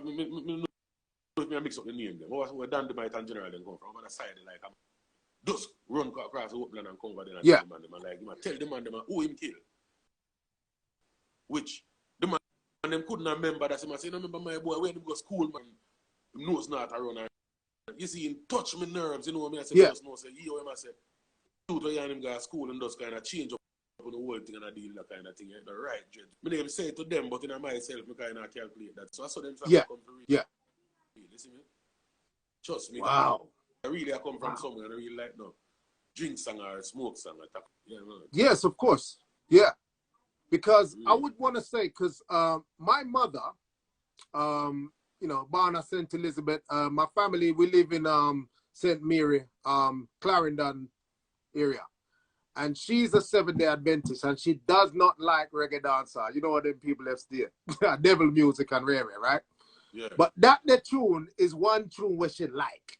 mix up the name them. Where Dandemite and General then come from, over the side, like, dust run across the upland and come over there and tell the man them, and like, tell the man them who him kill. Which, the man them couldn't remember that. He say, no, remember my boy, when he go to school, man, him nose not around. And you see, him touch my nerves, you know what I mean? I say, just know, say, yo, him, I say, to him go to school and just kind of change up on the whole thing and I deal that kind of thing. The right judge. I name say to them, but in myself, I kind of calculate that. So I saw them come to read. Yeah. You see me? Trust me. Wow. I really come from somewhere and I really like no drink song or smoke song. Yeah, man. Yes, of course. Yeah. Because I would want to say, because my mother, you know, born at St. Elizabeth, my family, we live in St. Mary, Clarendon area. And she's a 7-day Adventist, and she does not like reggae dancer. You know what them people have still. Devil music and reggae, right? Yeah. But the tune is one tune where she like.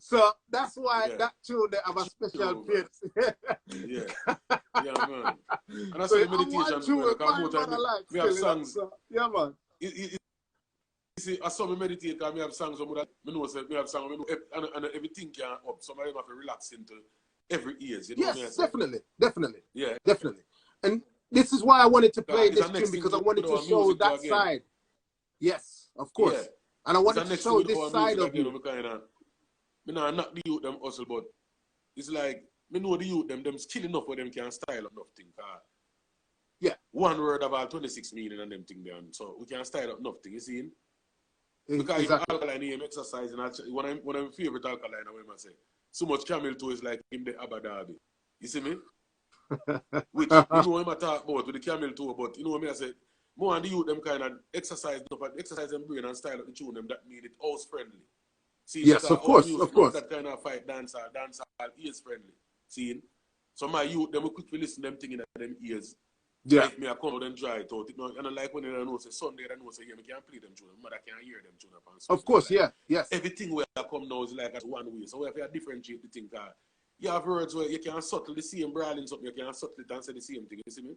So that's why that tune they have a special place. Yeah, man. And that's so the meditation. We have songs. So, yeah, man. You see, I saw me meditate because I have songs that I know we have songs and everything can up. Some of them have to relax into every ears. You know what I mean? Definitely. Yeah, definitely. And this is why I wanted to play this tune, because I wanted to show that side. Yes, of course. Yeah. And I wanted to show this side of you. Me not the youth them hustle, but it's like me know the youth them skill enough for them can style up enough thing. Yeah. One word about 26 meaning and them thing there, so we can style up enough thing. You see? Because exactly. Alkaline him exercise and one of my favorite Alkaline, I want to say, so much camel toe is like in the Abu Dhabi. You see me? Which you know him I talk about with the camel toe, but you know what I say. More and the youth them kind of exercise them brain and style up the tune them that made it house friendly. See, yes, of course. That kind of fight dancehall ears friendly. See, so my youth them will quickly listen to them thing in them ears. Yeah. Like me, I come out and dry it out. And I like when they know say Sunday, I know say yeah, me can't play them tune. Mother can't hear them tune up. Of course, like, yes. Everything where I come now is like as one way. So we have to differentiate the thing. You have words where you can subtle the same brawling something, you can subtle it and say the same thing. You see me?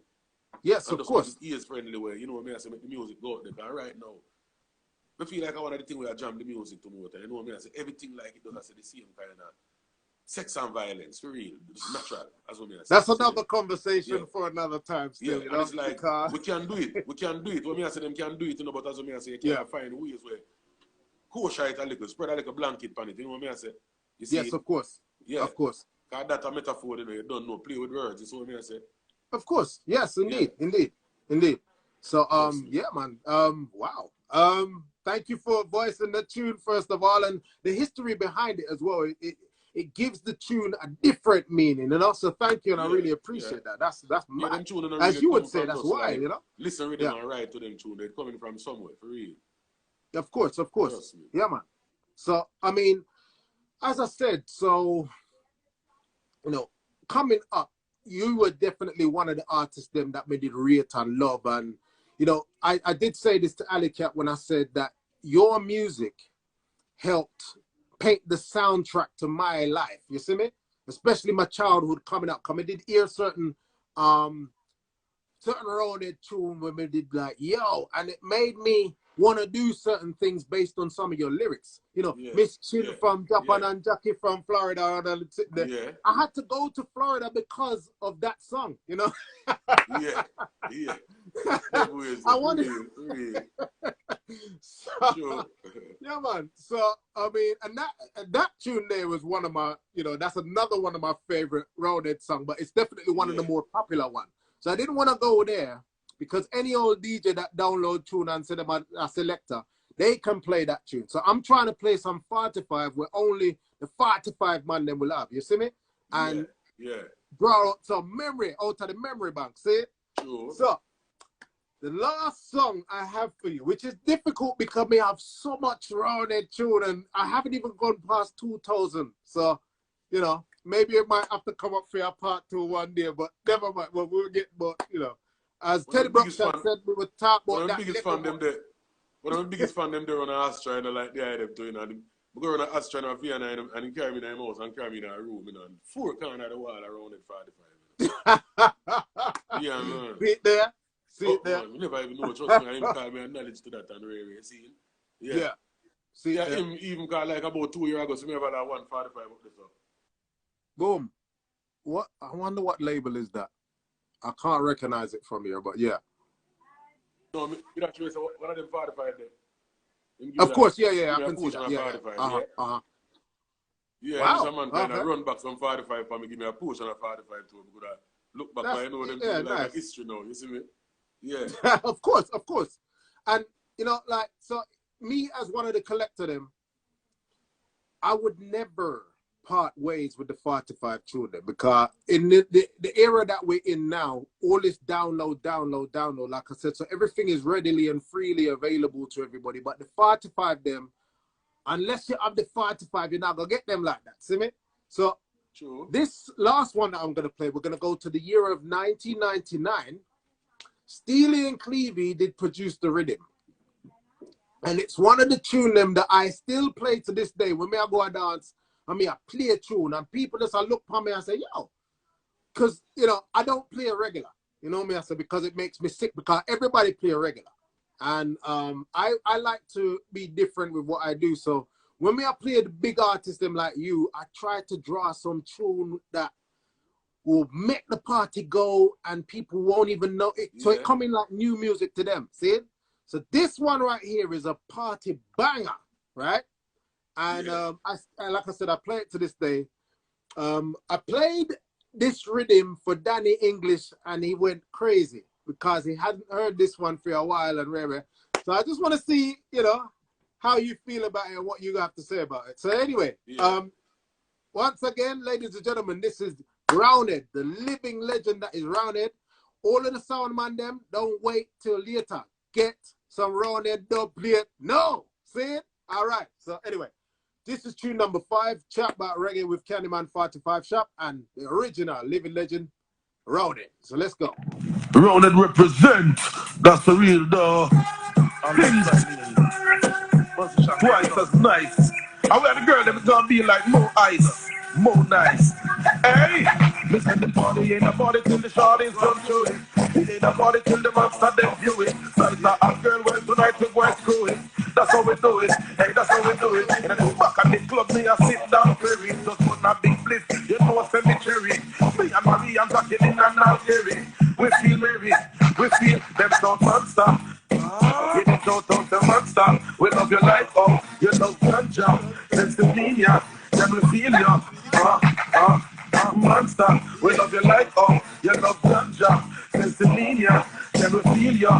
Yes, and of course. Ears friendly way. You know what I mean? I say make the music go out there. Because right now, I feel like I want the thing where I jam the music to more. You know what I mean? I say everything like it does. I say the same kind of sex and violence for real. It's natural. That's what I say. That's another conversation for another time. Still, and it's like we can do it. We can do it. When I say them can do it, you know. But as I say, you can find ways where kosher it a little, spread a little blanket on it. You know what I say? You see yes, of course. Yeah, of course. Cause that's a metaphor. You know, you don't know. Play with words. You see what I say? Of course. Yes, indeed, indeed. So, yeah, man. Wow. Thank you for voicing the tune first of all, and the history behind it as well. It gives the tune a different meaning, and also thank you, and I really appreciate that. That's mad. Really as you would say, that's why, like, you know. Listen, rhythm and write to them tune. They're coming from somewhere, for real. Of course. Yeah, man. So I mean, as I said, so you know, coming up, you were definitely one of the artists them that made it rate and love, and you know, I did say this to Ali Cat when I said that your music helped paint the soundtrack to my life. You see me? especially my childhood coming up. Cause I did hear certain Roundhead tune when we did like yo, and it made me want to do certain things based on some of your lyrics. You know, Miss Chin from Japan and Jackie from Florida. I had to go to Florida because of that song. You know. I wanted. So, yeah, man. So I mean, and that tune there was one of my, you know, that's another one of my favorite Roundhead songs, but it's definitely one of the more popular ones. So I didn't want to go there because any old DJ that download tune and send them a selector, they can play that tune. So I'm trying to play some 45 where only the 45 man them will have. You see me? And draw out some memory out of the memory bank. See? Sure. So the last song I have for you, which is difficult because we have so much Roundhead tune and I haven't even gone past 2000. So, you know, maybe it might have to come up for your part 2 one day, but never mind. Well, we'll get, but you know, as Teddy Broxton said, we would talk about that. One of the biggest fan them there on an Astra and like the item doing and we go on an Astra and a Vienna and he carry me in the house and carry me in a room, you know, and 4 corners of the wall around it 45 minutes. Yeah, man. See it there? See it there? Man, we never even know. Trust me, him call me a knowledge to that on the railway, see? Yeah. See, him even called like about 2 years ago, so me have that 145 up there, so. Boom. What? I wonder what label is that. I can't recognize it from here, but yeah. No, you don't choose one of them 45 there. Of course, I can see that. Yeah, wow. This man kind of run back some 45 for me, give me a push on a 45 too. Because I look back, I know them like nice. History now, you see me? Yeah. Of course. And, you know, like, so me as one of the collector them, I would never part ways with the 45 tune because in the era that we're in now, all this download, like I said, so everything is readily and freely available to everybody. But the 45 them, unless you have the 45, you're not gonna get them like that. See me? So this last one that I'm gonna play, we're gonna go to the year of 1999. Steely and Clevie did produce the rhythm. And it's one of the tune them that I still play to this day. When I go and dance, I mean, I play a tune and people just look at me and say, yo, because, you know, I don't play a regular. You know what I mean? I say, because it makes me sick because everybody play a regular. And I like to be different with what I do. So when I play the big artists them like you, I try to draw some tune that will make the party go and people won't even know it. So it coming like new music to them. See it? So this one right here is a party banger, right? And like I said, I play it to this day. I played this rhythm for Danny English and he went crazy because he hadn't heard this one for a while and rare. So I just want to see, you know, how you feel about it and what you have to say about it. So anyway, once again, ladies and gentlemen, this is Roundhead, the living legend that is Roundhead. All of the sound man them, don't wait till later. Get some Roundhead dub plate. No, see it? All right. So anyway, this is tune number 5, Chat About Reggae with Candyman 45 Shop and the original living legend, Roundhead. So let's go. Roundhead represent. That's the real though. Twice as nice. I wear the girl them gonna be like more ice, more nice. Hey, me send the party in the body till the shorties come through it. It ain't a party till the monster them view it. So it's a hot girl when tonight we go screw it. That's how we do it. Hey, that's how we do it. And I go back at the club, me a sit down very. Just put a big bliss, you know cemetery. Me and Marie and Jackie in and now Jerry. We feel merry, we feel them sound monster. It is so the monster. We love your life, oh, you love ganja, Pennsylvania, then we feel you. Monster, we love your life, oh, you love ganja, Pennsylvania, then we feel you.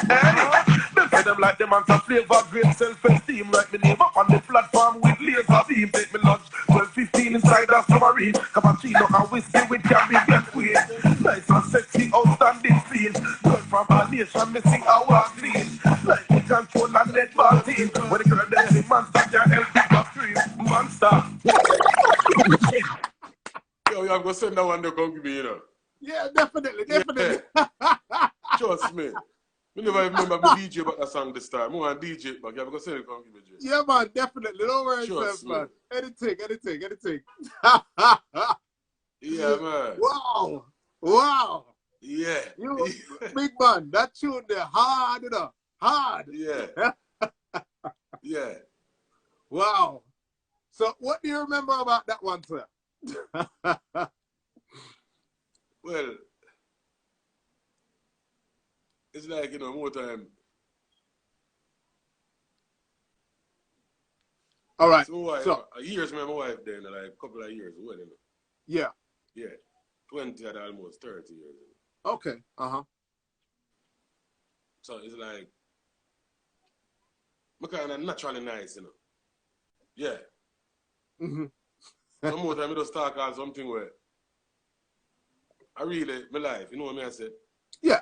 Hey, them say them like them and some flavor, great self-esteem. Like me name up on the platform with laser beam. Take me lunch, 12:15 inside that submarine. Cappuccino and whiskey with Caribbean queen. Nice and sexy, outstanding scene. Girl from our nation, me see our clean. Like we control and let ball team. When the girl them say monster can't help people scream. Monster. Yo, I'm gonna send that one to come give me, you know. Yeah, definitely. Trust me. Me never remember me DJ about that song this time. More on DJ back. You have to send it from give me J. Yeah, man, definitely. Don't worry yourself, man. Anything. Yeah, man. Wow. Yeah. You big man, that tune there hard enough. Hard. Yeah. Yeah. Wow. So what do you remember about that one, sir? Well, it's like, you know, more time. All right. So years, my wife then, like a couple of years, well, you know. Yeah. Yeah. 20 and almost 30 years. Okay. So it's like, I'm kind of naturally nice, you know. Yeah. Some more time I just talk about something where I really, my life, you know what I say? Yeah.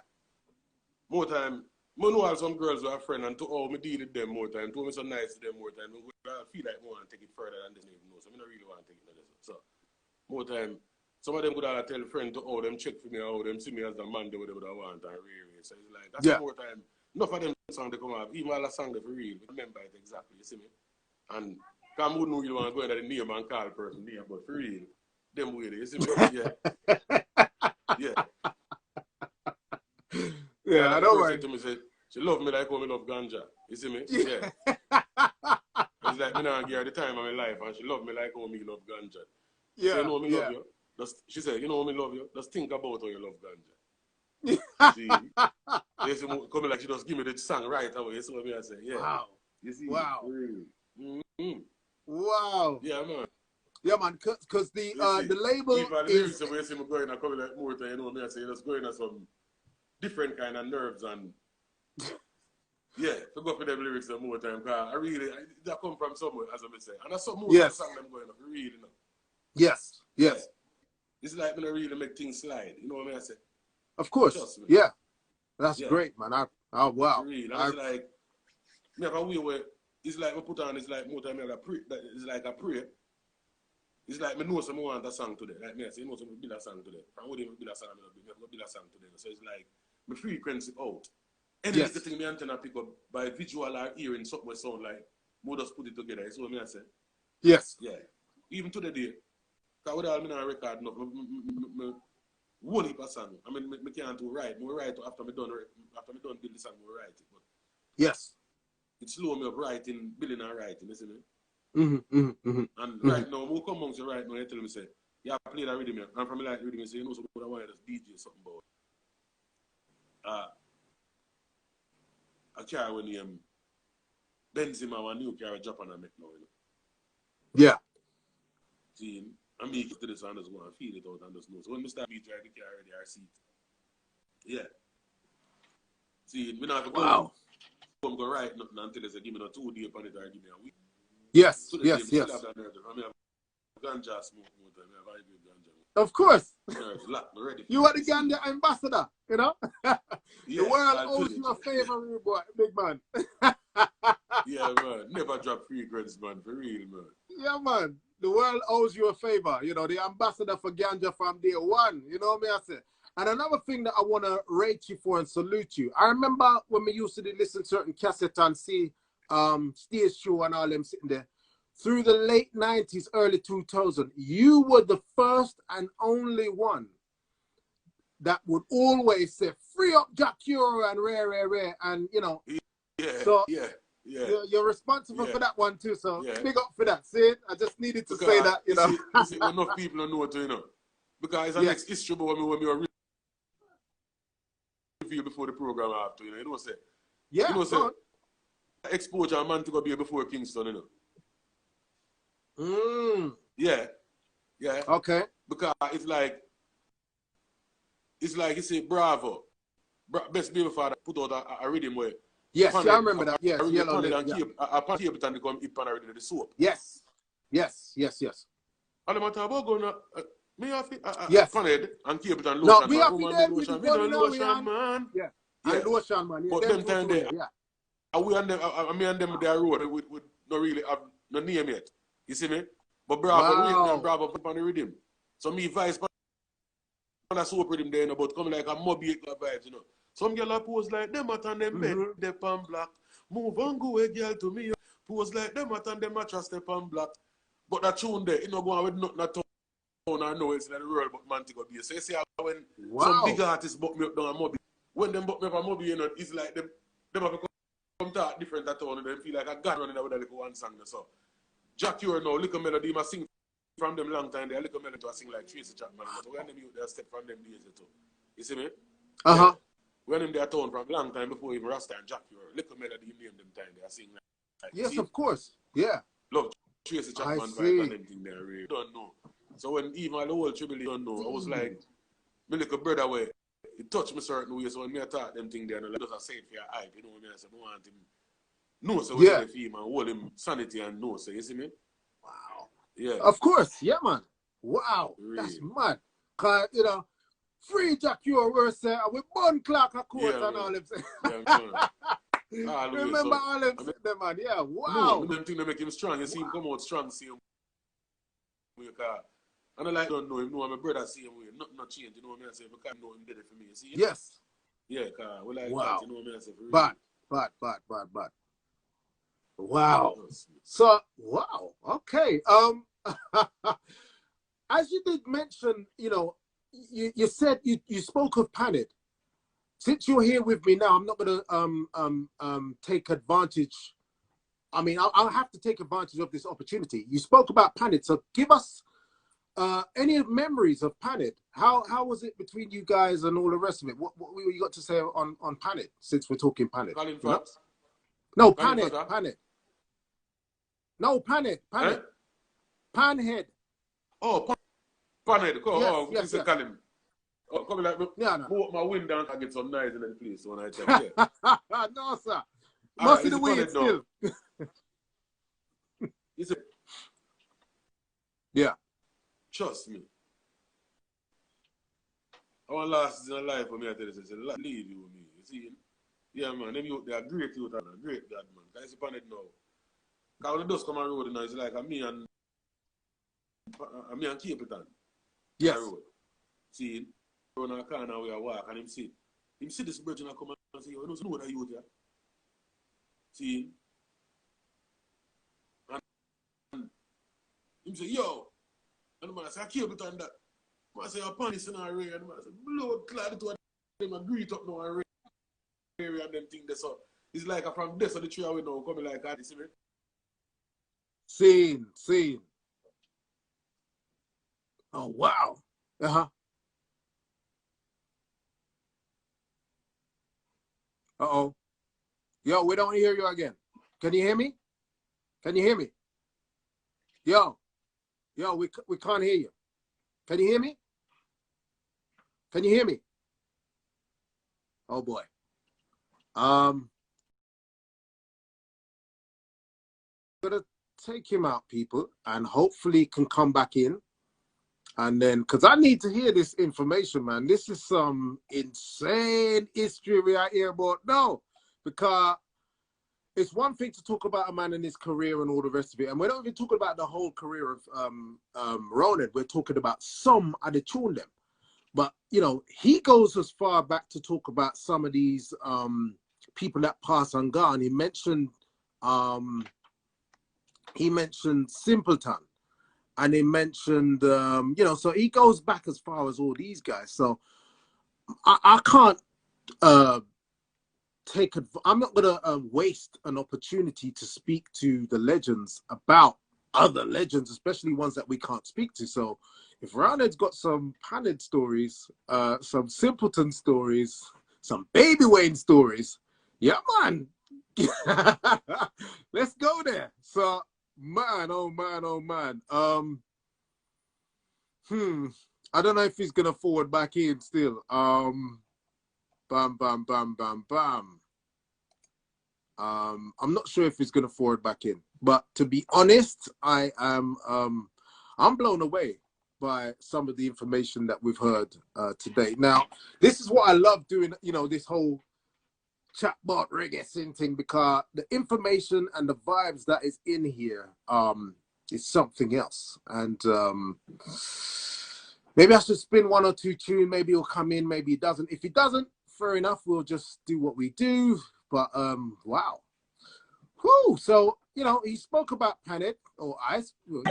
More time, I know some girls who are friends and to all me deal with them more time, to me so nice to them more time. I feel like I want to take it further than this even know. So I don't really want to take it like this. So more time, some of them could all tell friends to all them check for me or them see me as the man they would want and really. So it's like that's more time. Enough of them songs they come out, even all the songs they for real, we remember it exactly, you see me? And I wouldn't really want to go into the name and call a person name, but for real, them way you see me? Yeah. Yeah, I know right. To me say, she love me like how me love ganja. You see me? Yeah. It's like me now give her the time of my life and she love me like how me love ganja. Yeah. So you know me love you. She said, you know me love you. Just think about how you love ganja. See? You see, come like she just give me the song right away. You see what I say? Yeah. Wow. You see? Wow. Wow. Yeah, man. Yeah, man. Cause the label if the lyrics the way see me going, I come like more time, you know me I say, just going at some different kind of nerves and yeah, to go for them lyrics some more time. Cause that come from somewhere, as I say. And that's some more song them going up, really, you know. Yes. Yeah. It's like me not really make things slide, you know what I say? Of course. Trust me. Yeah. That's great, man. Wow. Real. And it's like me have a way where it's like me put on, it's like more time I pray. It's like a prayer. It's like me know someone want a song today. Like me I say, you know someone build a song today. From what they build a song, me have to build a song today. So it's like my frequency out. Any little thing me antenna pick up by visual or hearing something sound like more just put it together. You see what I say? Yes. Yeah. Even to the day. Because with all me not record enough, one heap of song. I mean, I can't do write. I write after me done build the song, I write it. But yes. It slow me up writing, building and writing, you see me? And right now, who come amongst you right now, you tell me, say, yeah, I play that rhythm, and from me like rhythm, you say, you know, something I want to DJ something about. A car when you Benzema, a new car, Japan, I make now, you know? Yeah. See, I mean, to this and just go and feel it out and just know. So when we start beat drive the car already, I see it. Yeah. See, we not have to go. I'm going to write nothing until they say, give me a 2 day upon it or give me a week. Yes, so yes. I mean, I have ganja smoke more time. I have ganja. Of course. Ready you are the ganja ambassador, you know? The world owes you a favor, boy, big man. Yeah, man. Never drop fragrance, man. For real, man. Yeah, man. The world owes you a favor. You know, the ambassador for ganja from day one. You know what I say? And another thing that I want to rate you for and salute you. I remember when we used to listen to certain cassettes and see Stage Show and all them sitting there. Through the late 90s, early 2000s, you were the first and only one that would always say, free up Jack Cure and rare. And, you know. Yeah, so yeah. You're responsible for that one too, so big up for that. See, I just needed to say that, you know. See, enough people don't know it, you know. Because it's a next issue about when we were review before the program after, you know. You know say. Yeah. You know say. Exposure man to go be before Kingston, you know. Yeah. Okay. Because it's like you say Bravo. Best Baby Father put out a rhythm where. Yes, I remember that. Yes, yellow lip. A Panhead Baby come eat pan already the soap. Yes. And I'm talking about going me have Panhead and keep it and No, lotion. we have to lotion. We don't lotion, man. Yeah. And lotion, man. But them time there, we and them, me and them there road with not really have no name yet. You see me? But Bravo put on the rhythm. So me vice on a soap rhythm there, you know, but coming like a moby vibes, you know. Some girl pose like them at and them bed, they pan black. Move on, go away, girl, to me. Pose like them at and them mattress, they pan black. But that tune there, you know, go on with nothing at all. I know it's in the world, but man, to go be. So you see how when some big artists book me up down a Moby, when them book me up a Moby, you know, it's like them have come talk different at all, and they feel like a god running out with a little one song. So Jack, you know, little melody, must sing from them long time. They a little melody to sing like Tracy Chapman. So when them you they step from them days too. You see me? Yeah. When them they are town from long time before even Rasta and Jack, you little melody you name them time they are sing like yes, see? Of course. Yeah. Love Tracy Chapman vibe and them thing there. Really don't know. So when even all the whole tribute don't know, I was like, my little brother way, it touched me certain way. So when me attack them thing there, and like, just say it for your hype, you know what I mean? So I want him know so we say the feel and hold him sanity and know, so you see me? Wow. Yeah. Of course, yeah, man. Wow. Really? That's mad. Cause you know, free Jack your worse with one clock a court and all them say. Yeah, remember all them say, man. Yeah, wow. No, them thing that make him strong. You see him come out strong, see him. And I like don't know him, know my brother see him way. Nothing not change, you know what I mean? I say, because I know him did it for me, you see? Yes. Yeah, cause we like wow. that, you know what I mean? I say, really. Bad. Wow. So, wow. Okay. As you did mention, you know, you said you spoke of Panhead. Since you're here with me now, I'm not gonna take advantage. I mean, I'll have to take advantage of this opportunity. You spoke about Panhead, so give us any memories of Panhead. How was it between you guys and all the rest of it? What you got to say on Panhead, since we're talking Panhead? Colin Fat? No, Panhead. No, Panhead. Eh? Panhead. Oh, Panhead. Yes. Colin. Oh, come like, no. My window and get some noise in the place when I tell you. No, sir. Must be the way it's still. Is it? Yeah. Trust me. Our last in life for me, I tell you, say, leave you with me. You see? Yeah, man. Them youth, they are great youth, and a great God, man. Can you see Panhead now? Because when the dust come on the road, it's like me and Capleton. Yes. See, run a car now we are walk and him see this bridge and I come and say, you know that youth here. See? And him say, yo. And the man say, I Capleton that. I say, I'm panicking in our area. And the man say, blood clad to them and greet up now and area and them things there. So it's like from this of the tree we know coming like that, you see me? Scene. Oh, wow. Uh-oh. Yo, we don't hear you again. Can you hear me? Yo, we can't hear you. Can you hear me? Oh, boy. I'm gonna take him out, people, and hopefully can come back in. And then, because I need to hear this information, man. This is some insane history we are here about now. Because it's one thing to talk about a man and his career and all the rest of it. And we're not even talking about the whole career of Roundhead. We're talking about some of the tune them. But, you know, he goes as far back to talk about some of these people that pass and gone. He mentioned Simpleton. And he mentioned, you know, so he goes back as far as all these guys. So I can't I'm not going to waste an opportunity to speak to the legends about other legends, especially ones that we can't speak to. So if Roundhead's got some Panhead stories, some Simpleton stories, some Baby Wayne stories, yeah, man. Let's go there. So, man, oh man. I don't know if he's gonna forward back in still. Bam. I'm not sure if he's gonna forward back in. But to be honest, I'm blown away by some of the information that we've heard today. Now, this is what I love doing, you know, this whole chatbot reggae scene thing, because the information and the vibes that is in here is something else. And maybe I should spin one or two tunes. Maybe he'll come in, maybe he doesn't. If he doesn't, fair enough. We'll just do what we do. But wow. Whew. So, you know, he spoke about Panhead or Ice. We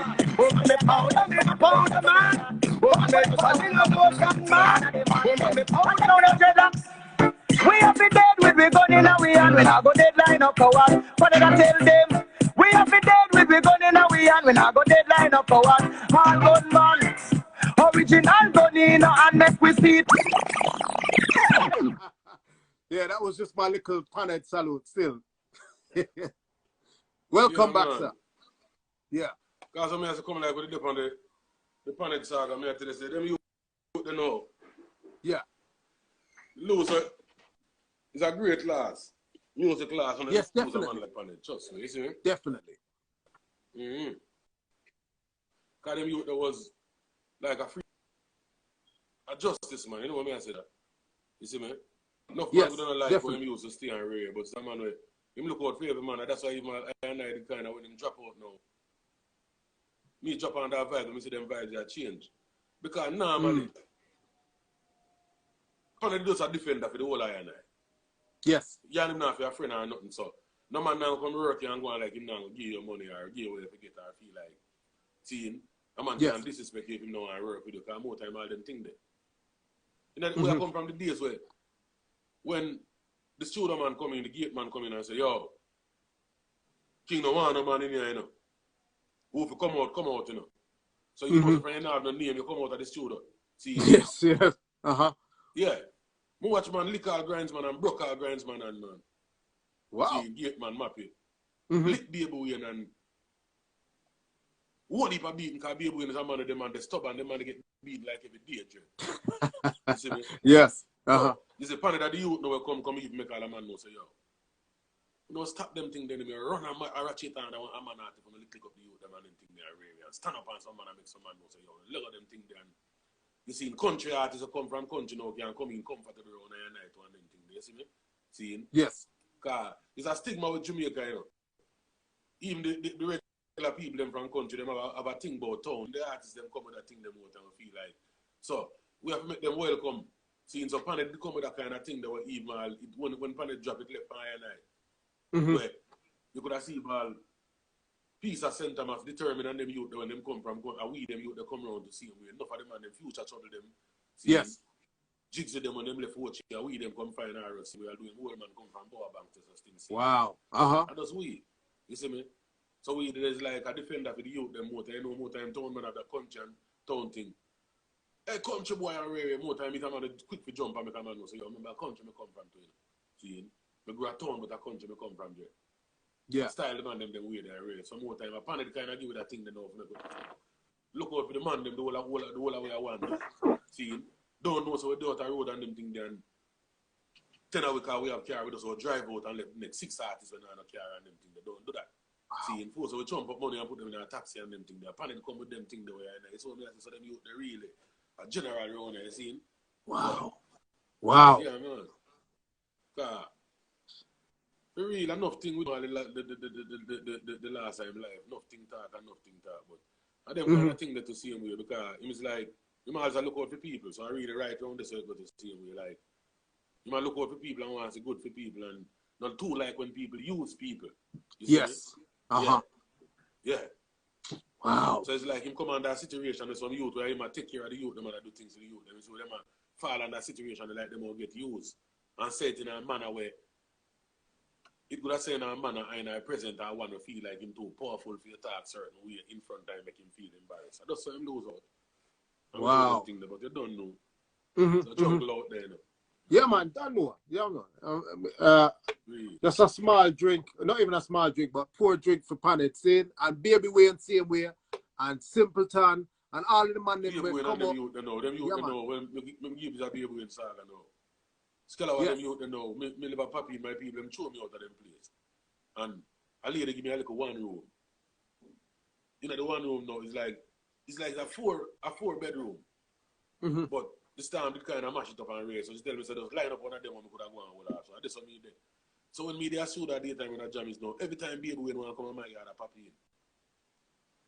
have been dead with we gun in a we hand when I go deadline up coward. What did I tell them? We have been dead with we gun in a we hand when I go deadline up coward. All gunman, original gun in a and make we see it. Yeah, that was just my little Panhead salute still. Welcome back, man. sir. Yeah. Because I have to come like with the dip on the Panhead saga. I have to say, them you know. Yeah. Loser is a great class. Music class. And yes, a definitely. man like Panhead. Trust me, you see me? Definitely. Mm-hmm. Because them youth that was like a free a justice man. You know what I say that? You see me? Enough yes, man don't like definitely. how him used to stay and rare, but some man way him look out for every man, and that's why even I and I the kind of when him drop out now. Me drop on that vibe, and me see them vibes that change. Because normally Panhead does a defender for the whole I and I. Yes. You and him not for your friend or nothing, so no man now come to work here and go on like him now give you money or give you whatever you get or feel like seeing a man can disrespect you if him now and work with you because more time all them things there. You know, we come from the days where when the studio man come in, the gate man come in and say, yo, King no want no man in here, you know. Who if you come out, you know. So you must find out no name, you come out of the studio. See? Yes, yes. Uh-huh. Yeah. Me watch man lick all grindsman and broke all grindsman and man. Wow. See, gate man mappy. Lick Baby Wayne and one heap of beating because Baby Wayne is a man of them and they stubborn, them man they get beaten like every day, Joe. You see me? Yes. Uh-huh. You see, Panhead that the youth now will come even make all the man know say, yo. You know, stop them thing then, me run a ratchet and I want a man out to come and click up the youth, them and them thing there, and stand up on some man and make some man know say, yo, look at them thing there. And you see, in country artists who come from country now can come in comfortable around and night and them thing there, you see me? See? Yes. Because there's a stigma with Jamaica, you know. Even the regular people them from country, them have a thing about town. The artists them come with a thing them out and feel like. So we have to make them welcome. Seeing so Panhead come with that kind of thing that were even when Panhead drop it left by and night. Where you could have seen all piece of sentiment determined and them youth when them come from and we them youth they come around to see them. Enough of them and them future trouble them. See yes. Jigs with them when them left watch and we them come find RS. We are doing whole man come from Boa Bank to sustain. Wow. Uh-huh. And that's we. You see me? So we there's like a defender for the youth them more time. You know more time town man have the country and town thing. Hey, country boy and rare more time it's a man quick for jump and make a man know. So you remember country me come from to you. See? Me grow a town but a country me come from there. Yeah. Style the man them weird and rare. So more time upon it kind of give it that thing they know. Look out for the man them the whole way I want. See? Don't know so we do out a road and them thing there and 10 hours we have car with us or drive out and let the next 6 artists when I have car and them thing they don't do that. See, in force, so we jump up money and put them in a taxi and them thing there. Panhead come with them thing the way and so them youth they really a general around there, see? Wow. Wow. Yeah, man. For real, enough thing we do the last time live. Enough thing talk. But I them kind of thing that to see him with because it is like you might as well look out for people. So I really right around this way go to see him with like you might look out for people and want to good for people and not too like when people use people. Yes. Uh-huh. Yeah. Wow. So it's like him come on that situation with some youth where he might take care of the youth, them and do things to the youth. Them so them fall on that situation and like them all get used. And say it in a manner where it could have said in a manner and I present I want to feel like him too powerful for your talk certain way in front of him make him feel embarrassed. I just saw him lose out. Wow. Thing there, but you don't know. So jungle out there now. Yeah, man, don't know. Yeah, man. Just a small drink, not even a small drink, but pour drink for Panhead, see? And Baby Wayne same way, and Simpleton, and all of the man them will come up. Them youth know. When me give you a Baby Wayne saga now. Scala what them youth know. Me live a papi in my people, them throw me out of them place. And a lady give me a little one room. You know, the one room now is like, it's like a four bedroom. But this time it kind of mash it up and raise. So she tell me, so just line up one of them and we could have gone with her. So that's what me did. So when me they assume that daytime when I jam is now, every time Baby Wayne want to come on my yard, I pop in.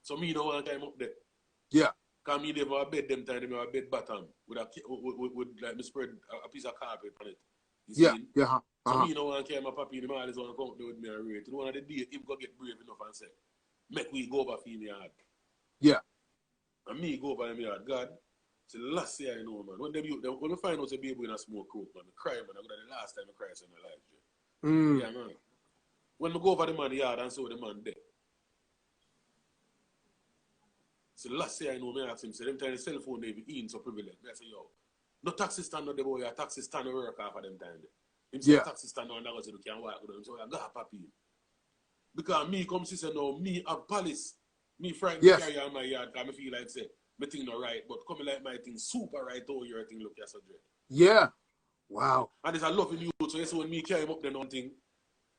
So me don't want time up there. Yeah. Because me they have a bed them time, they have a bed bottom with like me spread a piece of carpet on it. You Yeah, see? yeah. So me no one carry my papi, the man is on come with me and rate. One of the day, him go get brave enough and say, make we go over for me yard. Yeah. And me go over in my yard. God, it's the last year I know, man. When we find out a baby in a smoke coke, man, I cry, man. I got the last time I cried in my life. Yeah, man. When we go over the man yard and saw the man there. So the last year I know, me ask him, say, them time the cell phone they be in so privileged. I say, yo, no taxi stand on the boy, a taxi stand to work off of them time. Him say, taxi stand on that was you can walk with him. So I got papi. Because me come see say no, me a palace. Me frightened to carry on my yard because I feel like say my thing not right, but coming like my thing super right all your thing look as a dread. Yeah. Wow. And it's a love in you. So you see when me carry him up there nothing,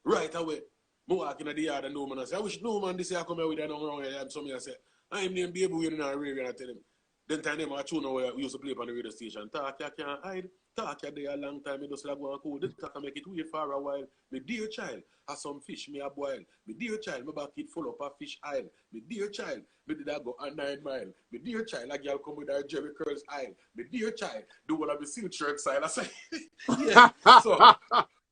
right away. I walk in the yard and no man I say, I wish no man this year come here with that around here. So me I say, I'm named Baby Wayne in a radio and I tell him. Then time them I tune where we used to play up on the radio station. Talk you can't hide. Talk you there a long time. Me just like go and cool. This talk make it wait for a while. Me dear child, has some fish me a boil. Me dear child, me back it full up a fish aisle. Me dear child, me did I go a 9 mile. Me dear child, a girl come with her Jerry curls aisle. Me dear child, do what I be silk shirt style. I say, yeah. So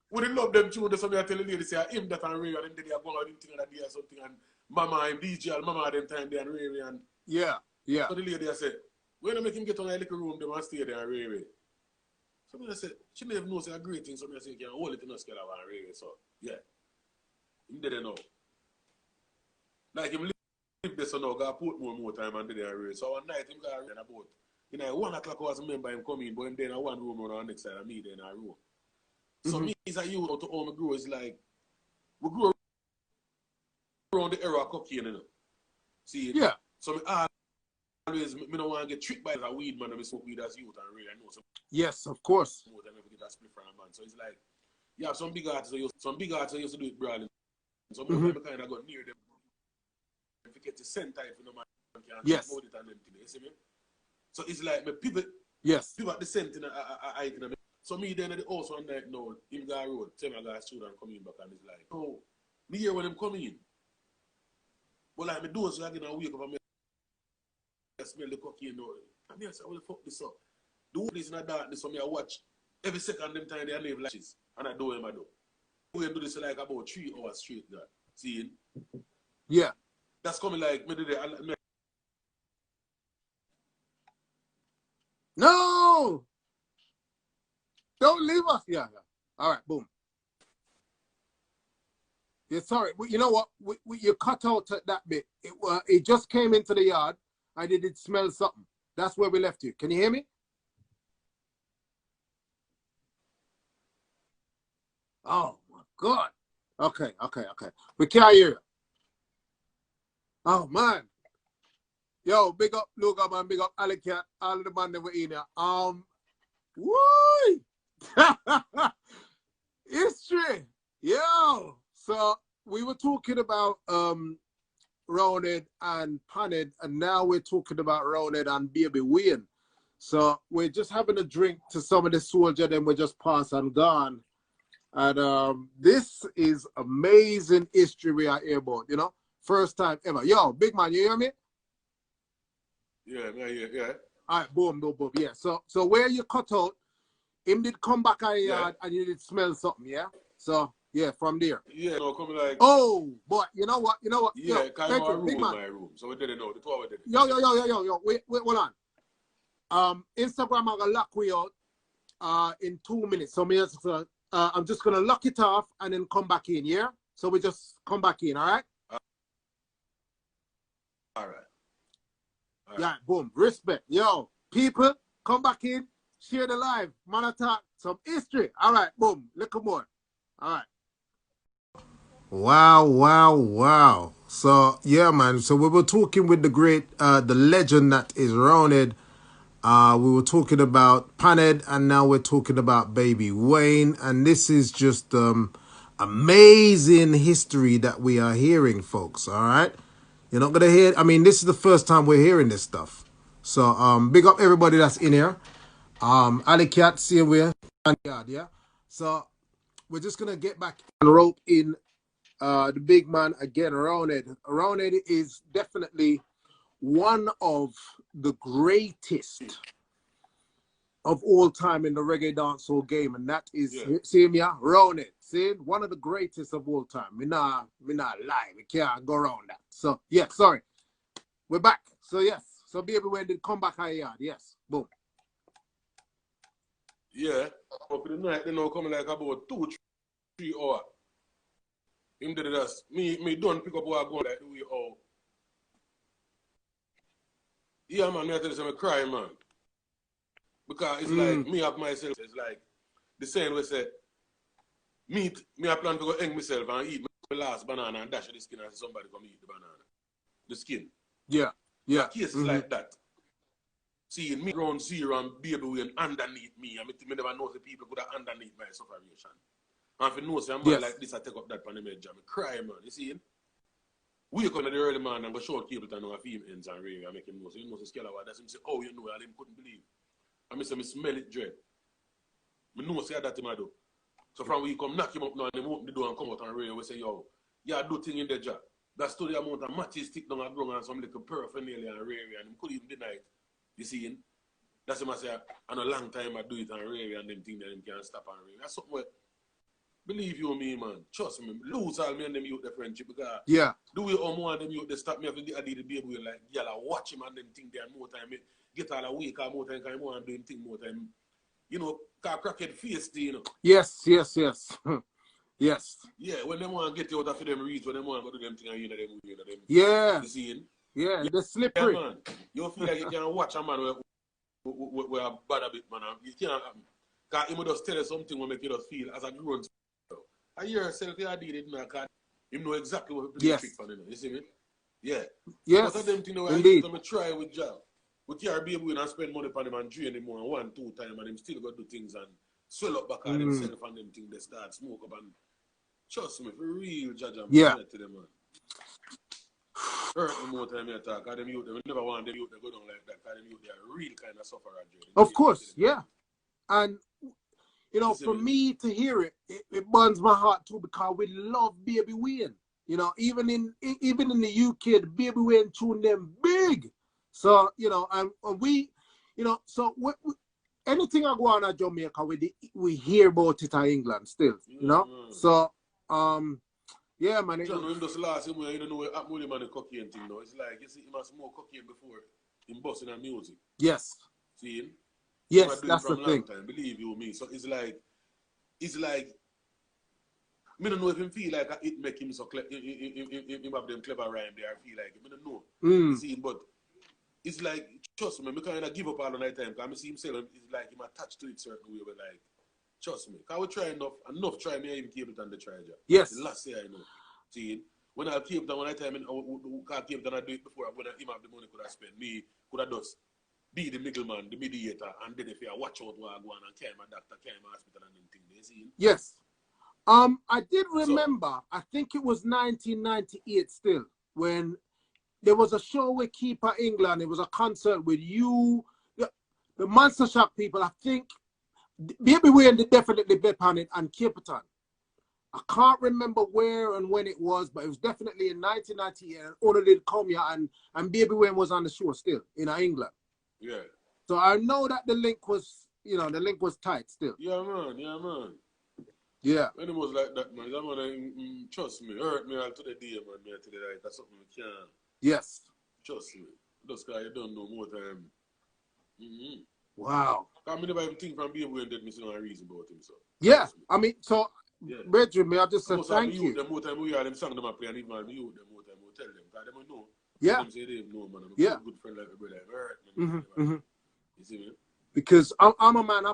we love them tune. So me I tell the lady say him that and Ray and them they are going on thing and a day or something and mama and DJ and mama them time they and Ray and yeah. So the lady I said, when I make him get on a little room, they must stay there and Ray. So I said, she never knows a great thing, so I said, you can hold it in a scale of Ray. So yeah. Him didn't know. Like him live there so now, got put more time and did it Ray. So one night him got a boat. You know, 1 o'clock I was a member him coming, but him then one room on the next side and me then a room. So me as a youth to all my grow is like we grew around the era of cocaine, you know. See? Yeah. So me always me don't want to get tricked by a weed man and me smoke weed as youth and really I know some yes, of course. more than ever get a split from a man. So it's like you have some big artists that used to do it brawling. So me kind of got near them. If you get the scent type, you know, man can't hold it and them thing, you see me? So it's like me pivot the scent in a so me then at the house one night now, him got road, tell my guy student come in back and he's like, oh, me hear when him coming in. But like me do so I get a wake up and I smell the cocaine now. And me I say, what the fuck this up? Do this in the darkness so me I watch every second them time they leave lashes and I do him I do. We do this like about 3 hours straight there. See? Yeah. That's coming like me do the No! Don't leave us. Yeah. All right, boom. Yeah, sorry. You know what? You cut out that bit. It just came into the yard and it did smell something. That's where we left you. Can you hear me? Oh, my God. Okay. We can't hear you. Oh, man. Yo, big up Luca, man. Big up Alicat. All of the man that were in here. Woo! History. Yo. So we were talking about Roundhead and Panhead, and now we're talking about Roundhead and Baby Wayne. So we're just having a drink to some of the soldier, then we just pass and gone. And this is amazing history we are here about, you know? First time ever. Yo, big man, you hear me? Yeah. All right, boom. Yeah. So where you cut out, him did come back on the yard and you did smell something, yeah? So, yeah, from there. Yeah, no, coming like... Oh, but you know what? Yeah, kind of a room big in man. my room. So we didn't know. The two of us didn't. Yo. Wait, hold on. Instagram, I'm going to lock we out in 2 minutes. So I'm just going to lock it off and then come back in, yeah? So we just come back in, all right? All right. Yeah, boom. Respect. Yo, people, come back in, share the live, man attack, some history. All right, boom. Little more. All right. Wow. So, yeah, man. So we were talking with the great, the legend that is Roundhead. We were talking about Panhead, and now we're talking about Baby Wayne. And this is just amazing history that we are hearing, folks. All right. You're not going to hear, this is the first time we're hearing this stuff. So, big up everybody that's in here. Ali Cat, same way. Yeah. So, we're just going to get back and rope in the big man again, Roundhead. Roundhead is definitely one of the greatest of all time in the reggae dancehall game, and that is, see me, Roundhead. See, one of the greatest of all time. Me not lie. We can't go around that. So yeah, sorry. We're back. So yes. So Baby Wayne did come back high yard. Yes. Boom. Yeah. Up in the night, they know coming like about 2-3 hours. Him did it as me don't pick up what I go like the way how. Yeah, man, me I tell you something, cry, man. Because it's like me up myself, it's like the saying we say, me I plan to go hang myself and eat my last banana and dash the skin and somebody come eat the banana. The skin. Yeah. Yeah. Cases like that. Seeing me ground zero and Baby Wayne underneath me, I mean, never know the people could have underneath my sufferation. And if you know, say, a man like this, I take up that pan the major. I cry, man. You see him? We come in the early man and go show Simpleton on a film ends and really I make him know. So you know, so scale of that's him say, oh, you know, and him couldn't believe. I say, me smell it dread. Me know, say that him I do. So from we come knock him up now and him open the door and come out and radio, we say, yo, yeah, do thing in the job. That's to the amount of matches stick down and ground and some little paraphernalia and radio and him couldn't even deny it. You see him? That's him I say, and a long time I do it and radio and them thing that him can't stop and radio. That's something where, believe you me, man. Trust me. Lose all me and them youth the friendship because do we all more and them youth they stop me after I did the Baby Wayne like y'all watch him and them thing there and more time get all a week or more time because more and do him thing more time. You know, crackhead face, you know. Yes. Yes. Yeah, when them want to get you out of them reach, when them want to do them thing and you know them. Yeah. You see him? Yeah, the slippery. Yeah, man. You feel like you can watch a man where a bad a bit, man. You can't because he will just tell you something will make you just feel as a grown. I hear yourself, you did it now, because you know exactly what to play trick for, you see me? Yeah. Yes. But of them things I used to try with job. We can't be able to spend money on him and drain him more 1-2 times and him still got to do things and swell up back on himself and them things they start smoke up and trust me, for real, Judge, I'm to them, man. Hurt me more time I talk, because them youth, we never want them youth to go down like that, because them youth, they are real kind of sufferer. Of course, yeah. And you know, for me to hear it, it burns my heart too because we love Baby Wayne. You know, even in the UK, the Baby Wayne tune them big. So you know, and we, you know, so anything I go on at Jamaica, we hear about it in England still. You know, so yeah, man. John, when just last him, you don't know what happened with him and the cocaine thing. Now it's like you see him smoke cocaine before him busting and music. Yes. See him. Yes, that's the thing. Time, believe you me. So it's like, I don't know if him feel like it make him so clever, him have them clever rhyme there. I feel like I don't know. See, but it's like, trust me, I kind of give up all the night time. Because I see himself, it's like him attached to it certain way, but like, trust me. Because we try enough try me, I even Simpleton the try job. Yes. The last year I know. See, when I Simpleton, one time, because Simpleton I do it before, when him have the money could have spent, me could have just be the middleman, the mediator, and then if you watch out where I go on and carry my doctor, carry my hospital and them things, they see. Yes. I did remember, I think it was 1998 still, when there was a show with Keeper England. It was a concert with you, the Monster Shock people. I think Baby Wayne did definitely bet on it and Simpleton. I can't remember where and when it was, but it was definitely in 1998. And Order did come here and Baby Wayne was on the show still in England. Yeah. So I know that the link was, you know, the link was tight still. Yeah, man. Yeah, man. Yeah. When it was like that, man, that man, trust me, hurt me all to the day, man. Me to the like, that's something we can't. Yes. Trust me. Just because you don't know more time. Wow. I mean, never even think from Baby Wayne did me no reason about him, so. Yeah. I mean, so, Brethren, may I just say thank you. The more time we hear them song them play and even the more time we tell them, because they don't know. Yeah. Them say they know, man. I'm a good friend like a brother. You see me? Because I'm a man, I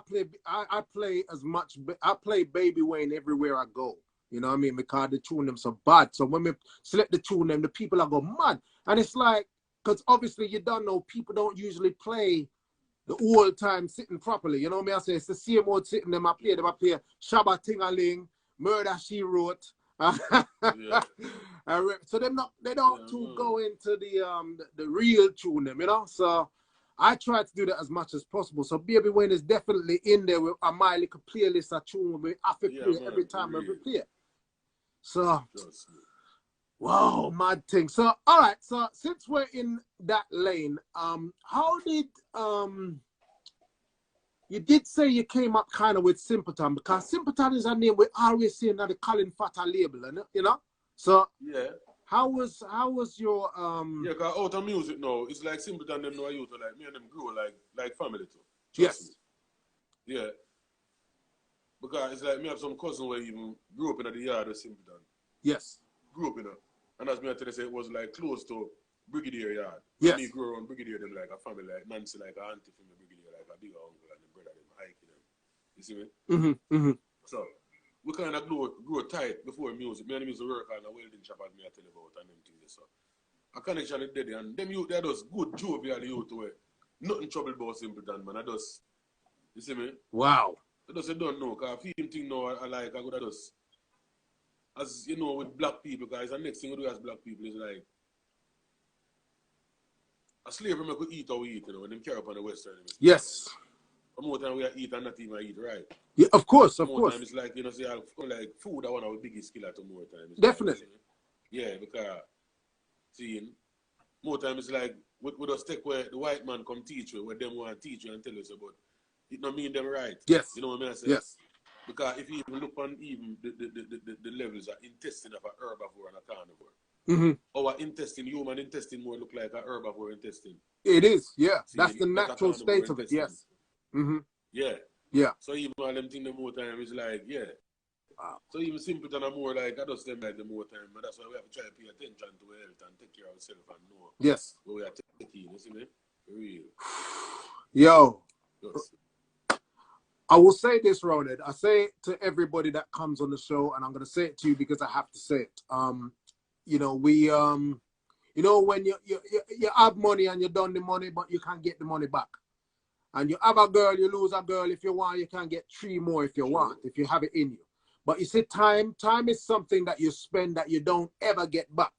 play as much, I play Baby Wayne everywhere I go. You know what I mean? Because the tune them so bad. So when we select the tune them, the people are go mad. And it's like, because obviously you don't know, people don't usually play the old time sitting properly. You know what I mean? I say it's the same old sitting them, I play Shabba Ting-a-ling, Murder She Wrote. So they don't go into the real tune them, you know. So I try to do that as much as possible. So Baby Wayne is definitely in there with a my little playlist of tune we have to play every time we play. So wow, mad thing. So all right, so since we're in that lane, how did you did say you came up kind of with Simpleton, because Simpleton is a name we always see in the Colin Fat label, you know? So yeah. how was your Yeah, cause out of music now, it's like Simpleton them know you to like me and them grow like family too. Trust yes. me. Yeah. Because it's like me have some cousin where even grew up in the yard of Simpleton. Yes. Grew up in it. And as me I tell you, say it was like close to Brigadier yard. Yes. And me grew around Brigadier them like a family, like Nancy like a auntie from the Brigadier, like a bigger uncle and the brother them hiking them. You see me? So we kind of grow tight before music. Me and them used to work on a welding shop as me I tell you about and them things. So a connection is dead and them youth they just good jovial youth where nothing trouble about Simpleton, man. I just you see me? Wow. I just don't know, because I feel thing now I go to just as you know with black people, guys, the next thing we do as black people is like a slave we could eat or we eat, you know, when them carry up on the western hemisphere. Yes. More time we eat and not even eat, right? Yeah, of course, of more course. Time it's like, you know, say like food are one of our biggest killer to more time. Definitely. Like, yeah, because seeing more time it's like we just take where the white man come teach you, where them want to teach you and tell us about it don't mean them right. Yes. You know what I mean? I say? Yes. Because if you even look on even the levels of intestine of an herbivore and a carnivore, our intestine, human intestine more look like an herbivore intestine. It is, yeah. See, that's the natural state of it, yes. Yeah. Yeah. So even all them things the more time is like, yeah. Wow. So even Simpleton are more like, I just them like the more time, but that's why we have to try to pay attention to our health and take care of ourselves and know. Yes. What we are taking, you see me? Real. Yo. Yes. I will say this, Roundhead. I say it to everybody that comes on the show, and I'm going to say it to you because I have to say it. You know, we, you know, when you have money and you done the money, but you can't get the money back. And you have a girl, you lose a girl. If you want, you can get 3 more if you want, if you have it in you. But you see, time is something that you spend that you don't ever get back.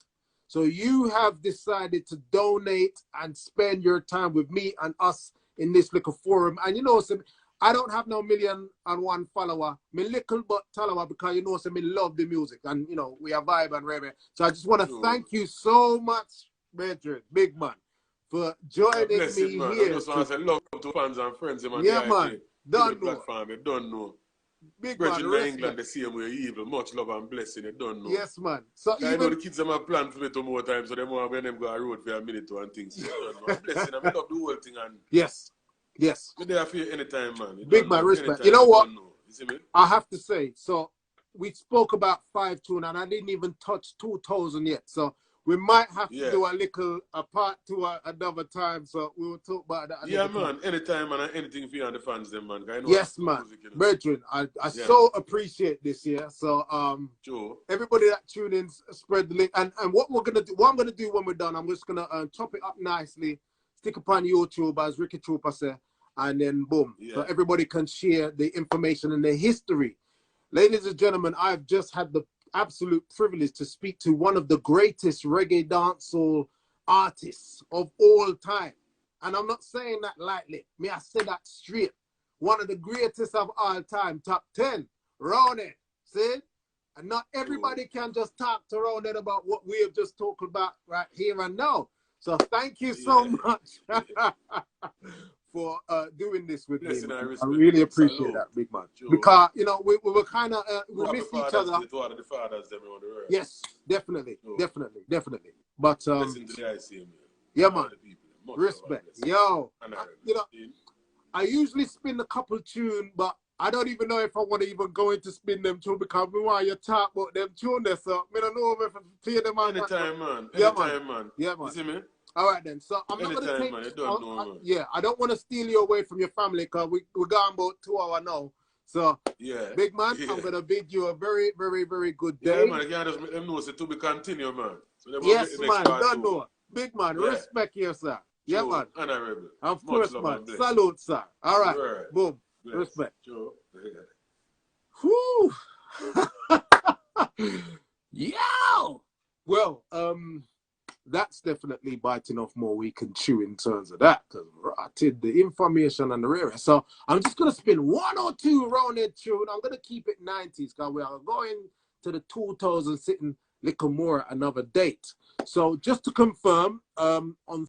So you have decided to donate and spend your time with me and us in this little forum. And you know, so I don't have no 1,000,001 follower. Me little but follower because you know, so me love the music and you know we are vibe and reggae. So I just want to thank you so much, Bedford, big man, for joining me man. here. I just want to say love to fans and friends. Yeah, man. Don't know. Platform, you don't know. Big Bridget man, in England the same way evil. Much love and blessing. You don't know. Yes, man. So I know the kids them have planned for me to more time, so they want when them go a road for a minute or and things. So you don't know. I'm blessing. I love the whole thing and yes. Yes. Me there for you anytime, man. Big man, respect. You know what? You see me? I have to say, so we spoke about 5 tune and I didn't even touch 2,000 yet. So we might have to do a part 2 another time. So we will talk about that. Yeah, man. Anytime, man. Anything for you and the fans, them, man. I know yes, man. Music, you know? Brethren, I so appreciate this year. So everybody that tuned in, spread the link. And what we're gonna do, what I'm gonna do when we're done, I'm just gonna chop it up nicely, stick upon YouTube as Ricky Trooper said, and then boom. So everybody can share the information and the history. Ladies and gentlemen, I've just had the absolute privilege to speak to one of the greatest reggae dancehall artists of all time. And I'm not saying that lightly. May I say that straight. One of the greatest of all time, top 10, Roundhead. See? And not everybody can just talk to Roundhead about what we have just talked about right here and now. So thank you so much for doing this with me. I really appreciate that, big man. Sure. Because, you know, we were kind of, we missed each other. Yes, definitely, definitely. But, yeah, man. Respect. Yo, you know, I usually spin a couple tune, but I don't even know if I want to even go into spin them tune because we want you to talk about them tune there. So I don't know if I play them on. Anytime, man. Anytime, man. Yeah, man. You see me? All right, then. So I'm not going to take... Man. You don't know, man. Yeah, I don't want to steal you away from your family because we're gone about 2 hours now. So, big man, I'm going to bid you a very, very, very good day. Yeah, man. You can't just make them know so to be continue, man. So yes, man. Don't know. Big man, respect yourself. Yeah, man. Honorable. Of course, man. Salute, sir. All right. Boom. Respect. Whew. Yo. Well, that's definitely biting off more we can chew in terms of that, because rotted the information and the rare. So I'm just gonna spin 1 or 2 Roundhead tune. I'm gonna keep it 90s because we are going to the 2000 sitting little more another date. So just to confirm, on